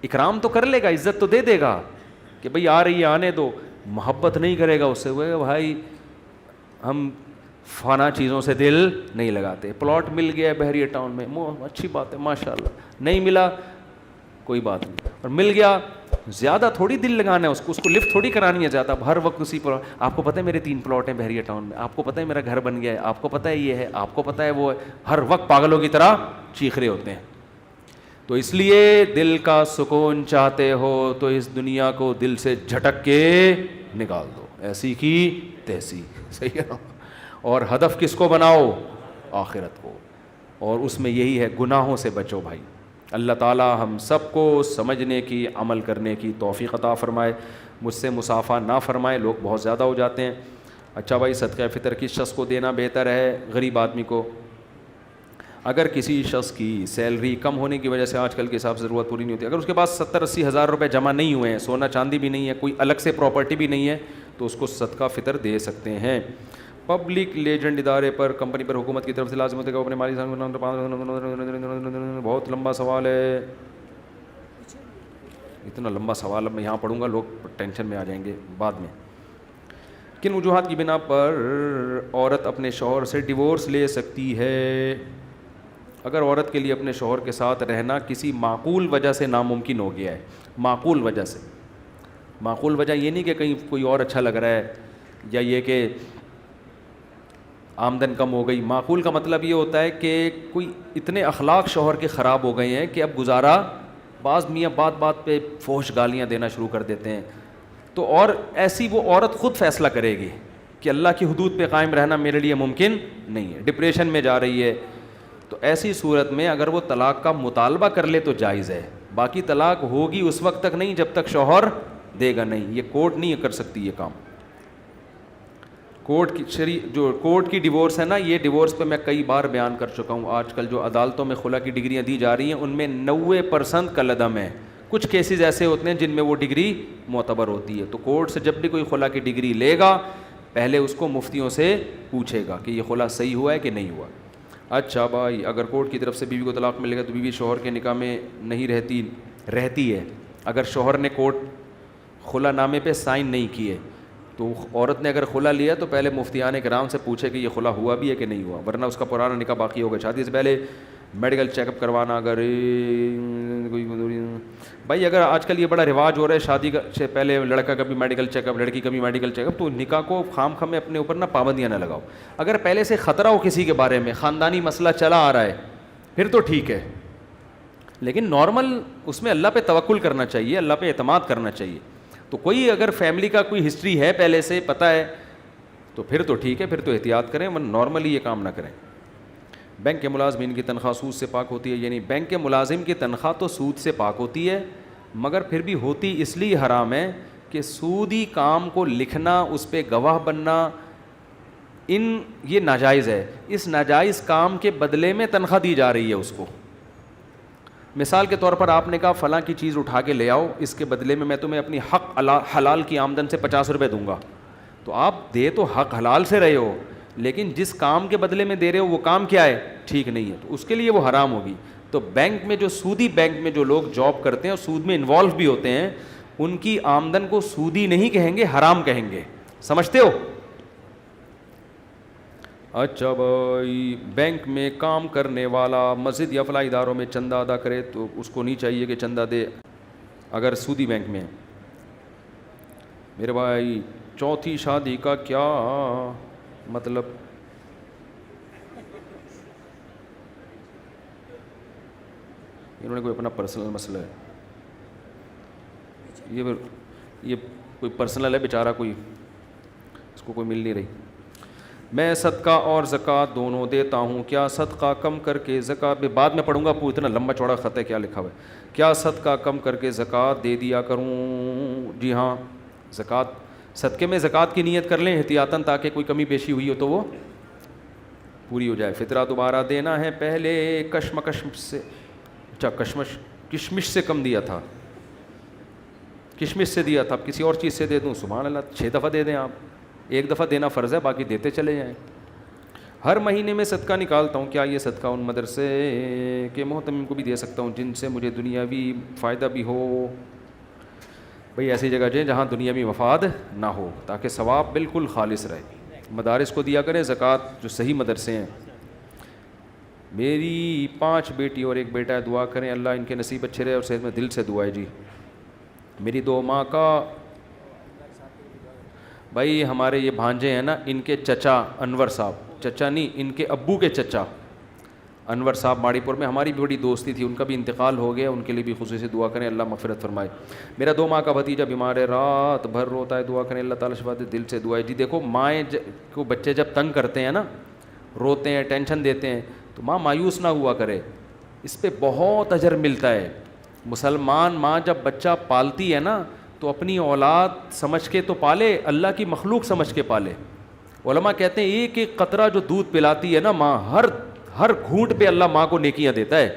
اکرام تو کر لے گا, عزت تو دے دے گا کہ بھئی آ رہی ہے آنے دو, محبت نہیں کرے گا اس سے. وہ بھائی ہم فنا چیزوں سے دل نہیں لگاتے. پلاٹ مل گیا ہے بحریہ ٹاؤن میں, اچھی بات ہے ماشاء اللہ, نہیں ملا کوئی بات نہیں, اور مل گیا زیادہ تھوڑی دل لگانا ہے اس کو لفٹ تھوڑی کرانی ہے زیادہ. ہر وقت اسی پر آپ کو پتہ ہے میرے 3 پلاٹ ہیں بحریہ ٹاؤن میں, آپ کو پتہ ہے میرا گھر بن گیا ہے, آپ کو پتہ ہے یہ ہے, آپ کو پتہ ہے وہ ہے, ہر وقت پاگلوں کی طرح چیخ رہے ہوتے ہیں. تو اس لیے دل کا سکون چاہتے ہو تو اس دنیا کو دل سے جھٹک کے نکال دو, ایسی کی تیسی. صحیح ہے نا. اور ہدف کس کو بناؤ؟ آخرت کو. اور اس میں یہی ہے گناہوں سے بچو بھائی. اللہ تعالی ہم سب کو سمجھنے کی, عمل کرنے کی توفیق عطا فرمائے, مجھ سے مسافہ نہ فرمائے, لوگ بہت زیادہ ہو جاتے ہیں. اچھا بھائی, صدقہ فطر کس شخص کو دینا بہتر ہے؟ غریب آدمی کو. اگر کسی شخص کی سیلری کم ہونے کی وجہ سے آج کل کے حساب سے ضرورت پوری نہیں ہوتی, اگر اس کے پاس 70-80 ہزار روپے جمع نہیں ہوئے ہیں, سونا چاندی بھی نہیں ہے, کوئی الگ سے پراپرٹی بھی نہیں ہے, تو اس کو صدقہ فطر دے سکتے ہیں. پبلک لیجنڈ ادارے پر, کمپنی پر حکومت کی طرف سے لازم ہوتے کہ اپنے مالی بہت لمبا سوال ہے. اتنا لمبا سوال اب میں یہاں پڑھوں گا لوگ ٹینشن میں آ جائیں گے بعد میں. کن وجوہات کی بنا پر عورت اپنے شوہر سے ڈیورس لے سکتی ہے؟ اگر عورت کے لیے اپنے شوہر کے ساتھ رہنا کسی معقول وجہ سے ناممکن ہو گیا ہے, معقول وجہ سے, معقول وجہ یہ نہیں کہ کہیں کوئی اور اچھا لگ رہا ہے یا یہ کہ آمدن کم ہو گئی. معقول کا مطلب یہ ہوتا ہے کہ کوئی اتنے اخلاق شوہر کے خراب ہو گئے ہیں کہ اب گزارا, بعض میاں بات بات پہ فحش گالیاں دینا شروع کر دیتے ہیں, تو اور ایسی وہ عورت خود فیصلہ کرے گی کہ اللہ کی حدود پہ قائم رہنا میرے لیے ممکن نہیں ہے, ڈپریشن میں جا رہی ہے. تو ایسی صورت میں اگر وہ طلاق کا مطالبہ کر لے تو جائز ہے, باقی طلاق ہوگی اس وقت تک نہیں جب تک شوہر دے گا نہیں. یہ کورٹ نہیں کر سکتی یہ کام. کورٹ کی ڈیورس ہے نا, یہ ڈیورس پہ میں کئی بار بیان کر چکا ہوں. آج کل جو عدالتوں میں خلا کی ڈگریاں دی جا رہی ہیں ان میں 90% کالعدم ہے. کچھ کیسز ایسے ہوتے ہیں جن میں وہ ڈگری معتبر ہوتی ہے. تو کورٹ سے جب بھی کوئی خلا کی ڈگری لے گا پہلے اس کو مفتیوں سے پوچھے گا کہ یہ خلا صحیح ہوا ہے کہ نہیں ہوا. اچھا بھائی, اگر کورٹ کی طرف سے بیوی کو طلاق ملے گا تو بیوی شوہر کے نکاح میں نہیں رہتی ہے. اگر شوہر نے کورٹ خلا نامے پہ سائن نہیں کیے تو عورت نے اگر خلا لیا تو پہلے مفتیان کرام سے پوچھے کہ یہ خلا ہوا بھی ہے کہ نہیں ہوا, ورنہ اس کا پرانا نکاح باقی ہوگا. شادی سے پہلے میڈیکل چیک اپ کروانا, اگر بھائی اگر آج کل یہ بڑا رواج ہو رہا ہے شادی سے پہلے لڑکا کا بھی میڈیکل چیک اپ, لڑکی کا بھی میڈیکل چیک اپ, تو نکاح کو خام خام میں اپنے اوپر نہ پابندیاں نہ لگاؤ. اگر پہلے سے خطرہ ہو کسی کے بارے میں, خاندانی مسئلہ چلا آ رہا ہے, پھر تو ٹھیک ہے, لیکن نارمل اس میں اللہ پہ توکل کرنا چاہیے, اللہ پہ اعتماد کرنا چاہیے. تو کوئی اگر فیملی کا کوئی ہسٹری ہے پہلے سے پتہ ہے تو پھر تو ٹھیک ہے, پھر تو احتیاط کریں, ورنہ نارملی یہ کام نہ کریں. بینک کے ملازمین کی تنخواہ سود سے پاک ہوتی ہے؟ یعنی بینک کے ملازم کی تنخواہ تو سود سے پاک ہوتی ہے, مگر پھر بھی ہوتی اس لیے حرام ہے کہ سودی کام کو لکھنا, اس پہ گواہ بننا, یہ ناجائز ہے. اس ناجائز کام کے بدلے میں تنخواہ دی جا رہی ہے اس کو. مثال کے طور پر آپ نے کہا فلاں کی چیز اٹھا کے لے آؤ, اس کے بدلے میں تمہیں اپنی حق حلال کی آمدن سے 50 روپے دوں گا. تو آپ دے تو حق حلال سے رہے ہو, لیکن جس کام کے بدلے میں دے رہے ہو وہ کام کیا ہے, ٹھیک نہیں ہے, تو اس کے لیے وہ حرام ہوگی. تو بینک میں جو سودی بینک میں جو لوگ جاب کرتے ہیں اور سود میں انوالو بھی ہوتے ہیں, ان کی آمدن کو سودی نہیں کہیں گے, حرام کہیں گے. سمجھتے ہو؟ اچھا بھائی, بینک میں کام کرنے والا مسجد یا فلاحی اداروں میں چندہ ادا کرے تو اس کو نہیں چاہیے کہ چندہ دے اگر سودی بینک میں ہے. میرے بھائی, چوتھی شادی کا کیا مطلب؟ انہوں نے کوئی اپنا پرسنل مسئلہ ہے, یہ کوئی پرسنل ہے بیچارہ, کوئی اس کو کوئی مل نہیں رہی. میں صدقہ اور زکوٰۃ دونوں دیتا ہوں, کیا صدقہ کم کر کے زکوٰۃ میں, بعد میں پڑھوں گا, اتنا لمبا چوڑا خط ہے کیا لکھا ہوا ہے, کیا صدقہ کم کر کے زکوٰۃ دے دیا کروں؟ جی ہاں, زکوٰۃ صدقے میں زکوٰۃ کی نیت کر لیں احتیاطاً, تاکہ کوئی کمی بیشی ہوئی ہو تو وہ پوری ہو جائے. فطرہ دوبارہ دینا ہے, پہلے کشمکش سے, اچھا کشمش سے کم دیا تھا, کشمش سے دیا تھا, اب کسی اور چیز سے دے دوں؟ سبحان اللہ, 6 دفعہ دے دیں آپ, 1 دفعہ دینا فرض ہے, باقی دیتے چلے جائیں. ہر مہینے میں صدقہ نکالتا ہوں, کیا یہ صدقہ ان مدرسے کے محتمم کو بھی دے سکتا ہوں جن سے مجھے دنیاوی فائدہ بھی ہو؟ بھئی ایسی جگہ جائیں جہاں دنیاوی مفاد نہ ہو, تاکہ ثواب بالکل خالص رہے. مدارس کو دیا کریں زکوٰۃ, جو صحیح مدرسے ہیں. میری 5 بیٹی اور 1 بیٹا ہے, دعا کریں اللہ ان کے نصیب اچھے رہے اور صحت میں. دل سے دعا ہے جی. میری 2 ماہ کا بھائی، ہمارے یہ بھانجے ہیں نا، ان کے چچا انور صاحب، چچا نہیں ان کے ابو کے چچا انور صاحب ماڑی پور میں، ہماری بھی بڑی دوستی تھی، ان کا بھی انتقال ہو گیا، ان کے لیے بھی خصوصی دعا کریں، اللہ مغفرت فرمائے۔ میرا 2 ماہ کا بھتیجا بیمار ہے، رات بھر روتا ہے، دعا کریں اللہ تعالیٰ شفا دے، دل سے دعا ہے جی۔ دیکھو مائیں کو بچے جب تنگ کرتے ہیں نا، روتے ہیں، ٹینشن دیتے ہیں، تو ماں مایوس نہ ہوا کرے، اس پہ بہت اجر ملتا ہے۔ مسلمان ماں جب بچہ پالتی ہے نا تو اپنی اولاد سمجھ کے تو پالے، اللہ کی مخلوق سمجھ کے پالے۔ علماء کہتے ہیں ایک ایک قطرہ جو دودھ پلاتی ہے نا ماں، ہر گھونٹ پہ اللہ ماں کو نیکیاں دیتا ہے،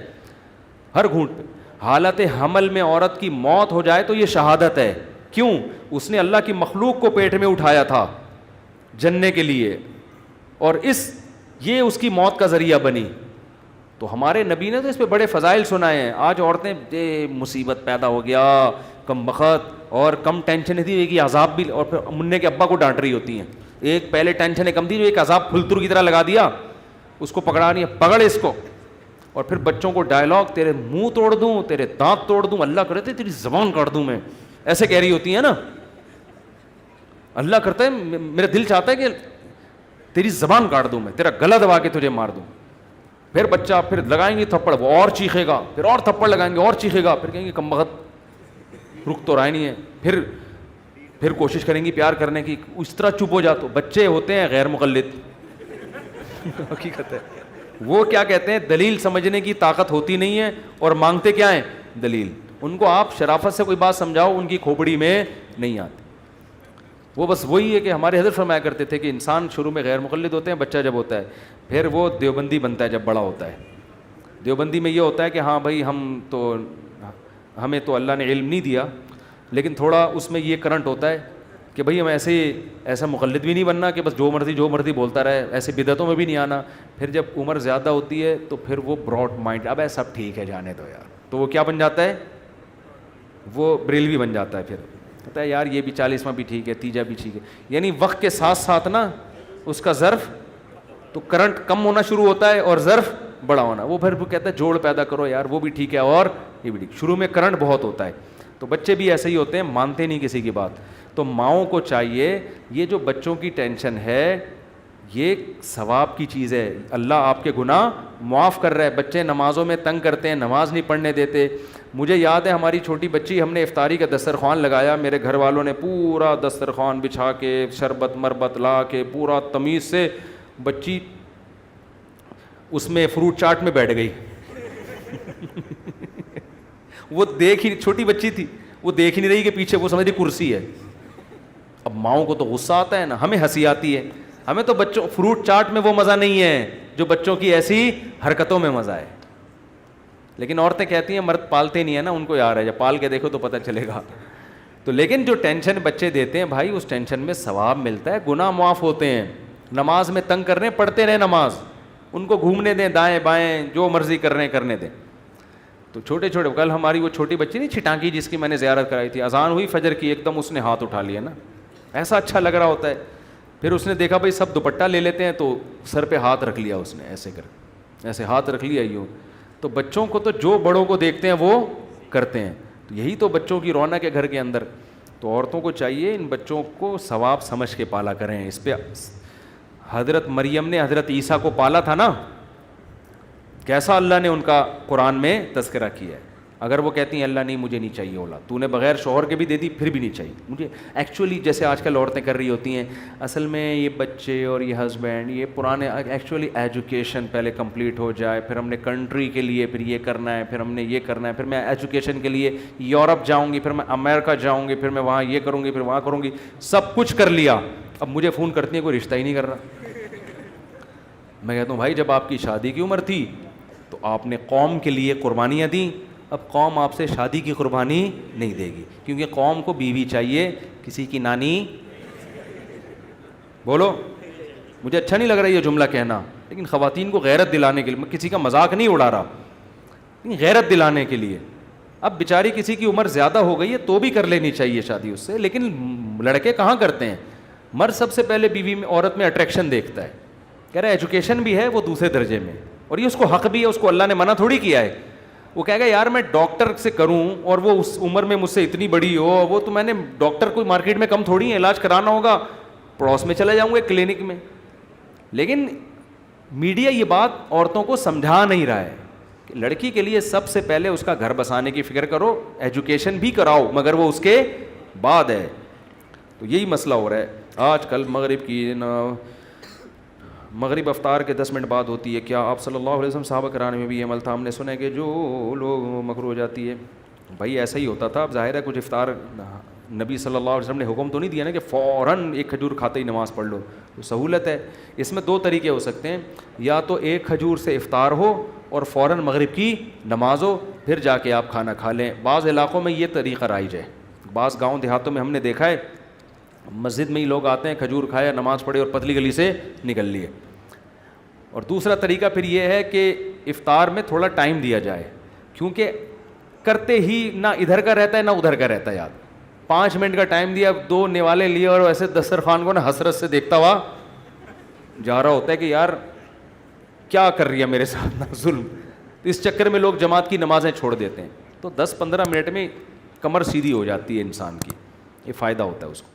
ہر گھونٹ پہ۔ حالت حمل میں عورت کی موت ہو جائے تو یہ شہادت ہے، کیوں؟ اس نے اللہ کی مخلوق کو پیٹ میں اٹھایا تھا جننے کے لیے، اور یہ اس کی موت کا ذریعہ بنی۔ تو ہمارے نبی نے تو اس پہ بڑے فضائل سنائے ہیں۔ آج عورتیں مصیبت پیدا ہو گیا، کم بخت اور کم ٹینشن تھی، ایک عذاب بھی، اور پھر منع کے ابا کو ڈانٹ رہی ہوتی ہیں۔ ایک پہلے ٹینشن کم تھی، جو ایک عذاب پھلتر کی طرح لگا دیا، اس کو پکڑا نہیں ہے، پکڑ اس کو۔ اور پھر بچوں کو ڈائلاگ، تیرے منہ توڑ دوں، تیرے دانت توڑ دوں، اللہ کرے تیری زبان کاٹ دوں میں، ایسے کہہ رہی ہوتی ہیں نا۔ اللہ کرتا ہے، میرا دل چاہتا ہے کہ تیری زبان کاٹ دوں میں، تیرا گلا دبا کے تجھے مار دوں۔ پھر بچہ، پھر لگائیں گے تھپڑ، وہ اور چیخے گا، پھر اور تھپڑ لگائیں گے اور چیخے گا، پھر کہیں گے کم بخت رک تو رہا ہی نہیں ہے، پھر کوشش کریں گی پیار کرنے کی، اس طرح چپ ہو جا۔ تو بچے ہوتے ہیں غیر مقلد، حقیقت ہے۔ وہ کیا کہتے ہیں، دلیل سمجھنے کی طاقت ہوتی نہیں ہے، اور مانگتے کیا ہیں، دلیل۔ ان کو آپ شرافت سے کوئی بات سمجھاؤ، ان کی کھوپڑی میں نہیں آتی۔ وہ بس وہی ہے کہ ہمارے حضرت فرمایا کرتے تھے کہ انسان شروع میں غیر مقلد ہوتے ہیں، بچہ جب ہوتا ہے، پھر وہ دیوبندی بنتا ہے جب بڑا ہوتا ہے۔ دیوبندی میں یہ ہوتا ہے کہ ہاں بھائی ہمیں تو اللہ نے علم نہیں دیا، لیکن تھوڑا اس میں یہ کرنٹ ہوتا ہے کہ بھائی ہم ایسا مقلد بھی نہیں بننا کہ بس جو مرضی بولتا رہے، ایسے بدعتوں میں بھی نہیں آنا۔ پھر جب عمر زیادہ ہوتی ہے تو پھر وہ براڈ مائنڈ، اب سب ٹھیک ہے جانے دو یار، تو وہ کیا بن جاتا ہے، وہ بریلوی بن جاتا ہے۔ پھر کہتا ہے یار یہ بھی 40واں بھی ٹھیک ہے، تیجا بھی ٹھیک ہے، یعنی وقت کے ساتھ ساتھ نا اس کا ظرف تو کرنٹ کم ہونا شروع ہوتا ہے اور ظرف بڑا ہونا۔ وہ پھر کہتا ہے جوڑ پیدا کرو یار، وہ بھی ٹھیک ہے اور یہ بھی ٹھیک۔ شروع میں کرنٹ بہت ہوتا ہے، تو بچے بھی ایسے ہی ہوتے ہیں، مانتے نہیں کسی کی بات۔ تو ماؤں کو چاہیے، یہ جو بچوں کی ٹینشن ہے یہ ثواب کی چیز ہے، اللہ آپ کے گناہ معاف کر رہا ہے۔ بچے نمازوں میں تنگ کرتے ہیں، نماز نہیں پڑھنے دیتے۔ مجھے یاد ہے ہماری چھوٹی بچی، ہم نے افطاری کا دسترخوان لگایا، میرے گھر والوں نے پورا دسترخوان بچھا کے شربت مربت لا کے پورا تمیز سے، بچی اس میں فروٹ چاٹ میں بیٹھ گئی۔ وہ چھوٹی بچی تھی، وہ دیکھ ہی نہیں رہی کہ پیچھے، وہ سمجھ رہی کرسی ہے۔ اب ماؤں کو تو غصہ آتا ہے نا، ہمیں ہنسی آتی ہے، ہمیں تو بچوں فروٹ چاٹ میں وہ مزہ نہیں ہے جو بچوں کی ایسی حرکتوں میں مزہ ہے۔ لیکن عورتیں کہتی ہیں مرد پالتے نہیں ہیں نا، ان کو یار ہے، جب پال کے دیکھو تو پتہ چلے گا۔ تو لیکن جو ٹینشن بچے دیتے ہیں بھائی، اس ٹینشن میں ثواب ملتا ہے، گناہ معاف ہوتے ہیں۔ نماز میں تنگ کر رہے ہیں، پڑھتے رہے نماز، ان کو گھومنے دیں دائیں بائیں، جو مرضی کر رہے ہیں کرنے دیں۔ تو چھوٹے کل ہماری وہ چھوٹی بچی نہیں چھٹانکی، جس کی میں نے زیارت کرائی تھی، اذان ہوئی فجر کی، ایک دم اس نے ہاتھ اٹھا لیا نا، ایسا اچھا لگ رہا ہوتا ہے۔ پھر اس نے دیکھا بھائی سب دوپٹہ لے لیتے ہیں، تو سر پہ ہاتھ رکھ لیا اس نے، ایسے ہاتھ رکھ لیا یوں۔ تو بچوں کو تو جو بڑوں کو دیکھتے ہیں وہ کرتے ہیں، تو یہی تو بچوں کی رونق ہے گھر کے اندر۔ تو عورتوں کو چاہیے ان بچوں کو ثواب سمجھ کے پالا کریں۔ اس پہ حضرت مریم نے حضرت عیسیٰ کو پالا تھا نا، کیسا اللہ نے ان کا قرآن میں تذکرہ کیا ہے۔ اگر وہ کہتی ہیں اللہ نہیں مجھے نہیں چاہیے اولاد، تو نے بغیر شوہر کے بھی دے دی پھر بھی نہیں چاہیے مجھے، ایکچولی جیسے آج کل عورتیں کر رہی ہوتی ہیں، اصل میں یہ بچے اور یہ ہسبینڈ یہ پرانے، ایکچولی ایجوکیشن پہلے کمپلیٹ ہو جائے، پھر ہم نے کنٹری کے لیے پھر یہ کرنا ہے، پھر ہم نے یہ کرنا ہے، پھر میں ایجوکیشن کے لیے یورپ جاؤں گی، پھر میں امریکہ جاؤں گی، پھر میں وہاں یہ کروں گی، پھر وہاں کروں گی، سب کچھ کر لیا، اب مجھے فون کرتی ہیں کوئی رشتہ ہی نہیں کر رہا۔ میں کہتا ہوں بھائی جب آپ کی شادی کی عمر تھی تو آپ نے قوم کے لیے قربانیاں دیں، اب قوم آپ سے شادی کی قربانی نہیں دے گی، کیونکہ قوم کو بیوی چاہیے، کسی کی نانی۔ بولو، مجھے اچھا نہیں لگ رہا یہ جملہ کہنا، لیکن خواتین کو غیرت دلانے کے لیے، میں کسی کا مذاق نہیں اڑا رہا، لیکن غیرت دلانے کے لیے۔ اب بیچاری کسی کی عمر زیادہ ہو گئی ہے تو بھی کر لینی چاہیے شادی اس سے، لیکن لڑکے کہاں کرتے ہیں؟ مرد سب سے پہلے بیوی میں، عورت میں اٹریکشن دیکھتا ہے، کہہ رہا ہے ایجوکیشن بھی ہے وہ دوسرے درجے میں، اور یہ اس کو حق بھی ہے، اس کو اللہ نے منع تھوڑی کیا ہے۔ وہ کہے گا یار میں ڈاکٹر سے کروں اور وہ اس عمر میں مجھ سے اتنی بڑی ہو, وہ تو میں نے ڈاکٹر کوئی مارکیٹ میں کم تھوڑی ہے, علاج کرانا ہوگا پڑوس میں چلا جاؤں گا کلینک میں. لیکن میڈیا یہ بات عورتوں کو سمجھا نہیں رہا ہے کہ لڑکی کے لیے سب سے پہلے اس کا گھر بسانے کی فکر کرو, ایجوکیشن بھی کراؤ مگر وہ اس کے بعد ہے. تو یہی مسئلہ ہو رہا ہے آج کل. مغرب افطار کے 10 منٹ بعد ہوتی ہے. کیا آپ صلی اللہ علیہ وسلم صحابہ کرام میں بھی یہ عمل تھا؟ ہم نے سنا ہے کہ جو لوگ مکروہ ہو جاتی ہے. بھائی ایسا ہی ہوتا تھا. اب ظاہر ہے کچھ افطار نبی صلی اللہ علیہ وسلم نے حکم تو نہیں دیا نا کہ فوراً ایک کھجور کھاتے ہی نماز پڑھ لو, تو سہولت ہے. اس میں 2 طریقے ہو سکتے ہیں, یا تو ایک کھجور سے افطار ہو اور فوراً مغرب کی نماز ہو, پھر جا کے آپ کھانا کھا لیں. بعض علاقوں میں یہ طریقہ رائج ہے, بعض گاؤں دیہاتوں میں ہم نے دیکھا ہے مسجد میں ہی لوگ آتے ہیں, کھجور کھایا, نماز پڑھے اور پتلی گلی سے نکل لیے. اور دوسرا طریقہ پھر یہ ہے کہ افطار میں تھوڑا ٹائم دیا جائے, کیونکہ کرتے ہی نہ ادھر کا رہتا ہے نہ ادھر کا رہتا ہے یاد. 5 منٹ کا ٹائم دیا, 2 نوالے لیے اور ایسے دسترخوان کو نا حسرت سے دیکھتا ہوا جا رہا ہوتا ہے کہ یار کیا کر رہی ہے میرے ساتھ نا ظلم. تو اس چکر میں لوگ جماعت کی نمازیں چھوڑ دیتے ہیں. تو 10-15 منٹ میں کمر سیدھی ہو جاتی ہے انسان کی, یہ فائدہ ہوتا ہے اس کو.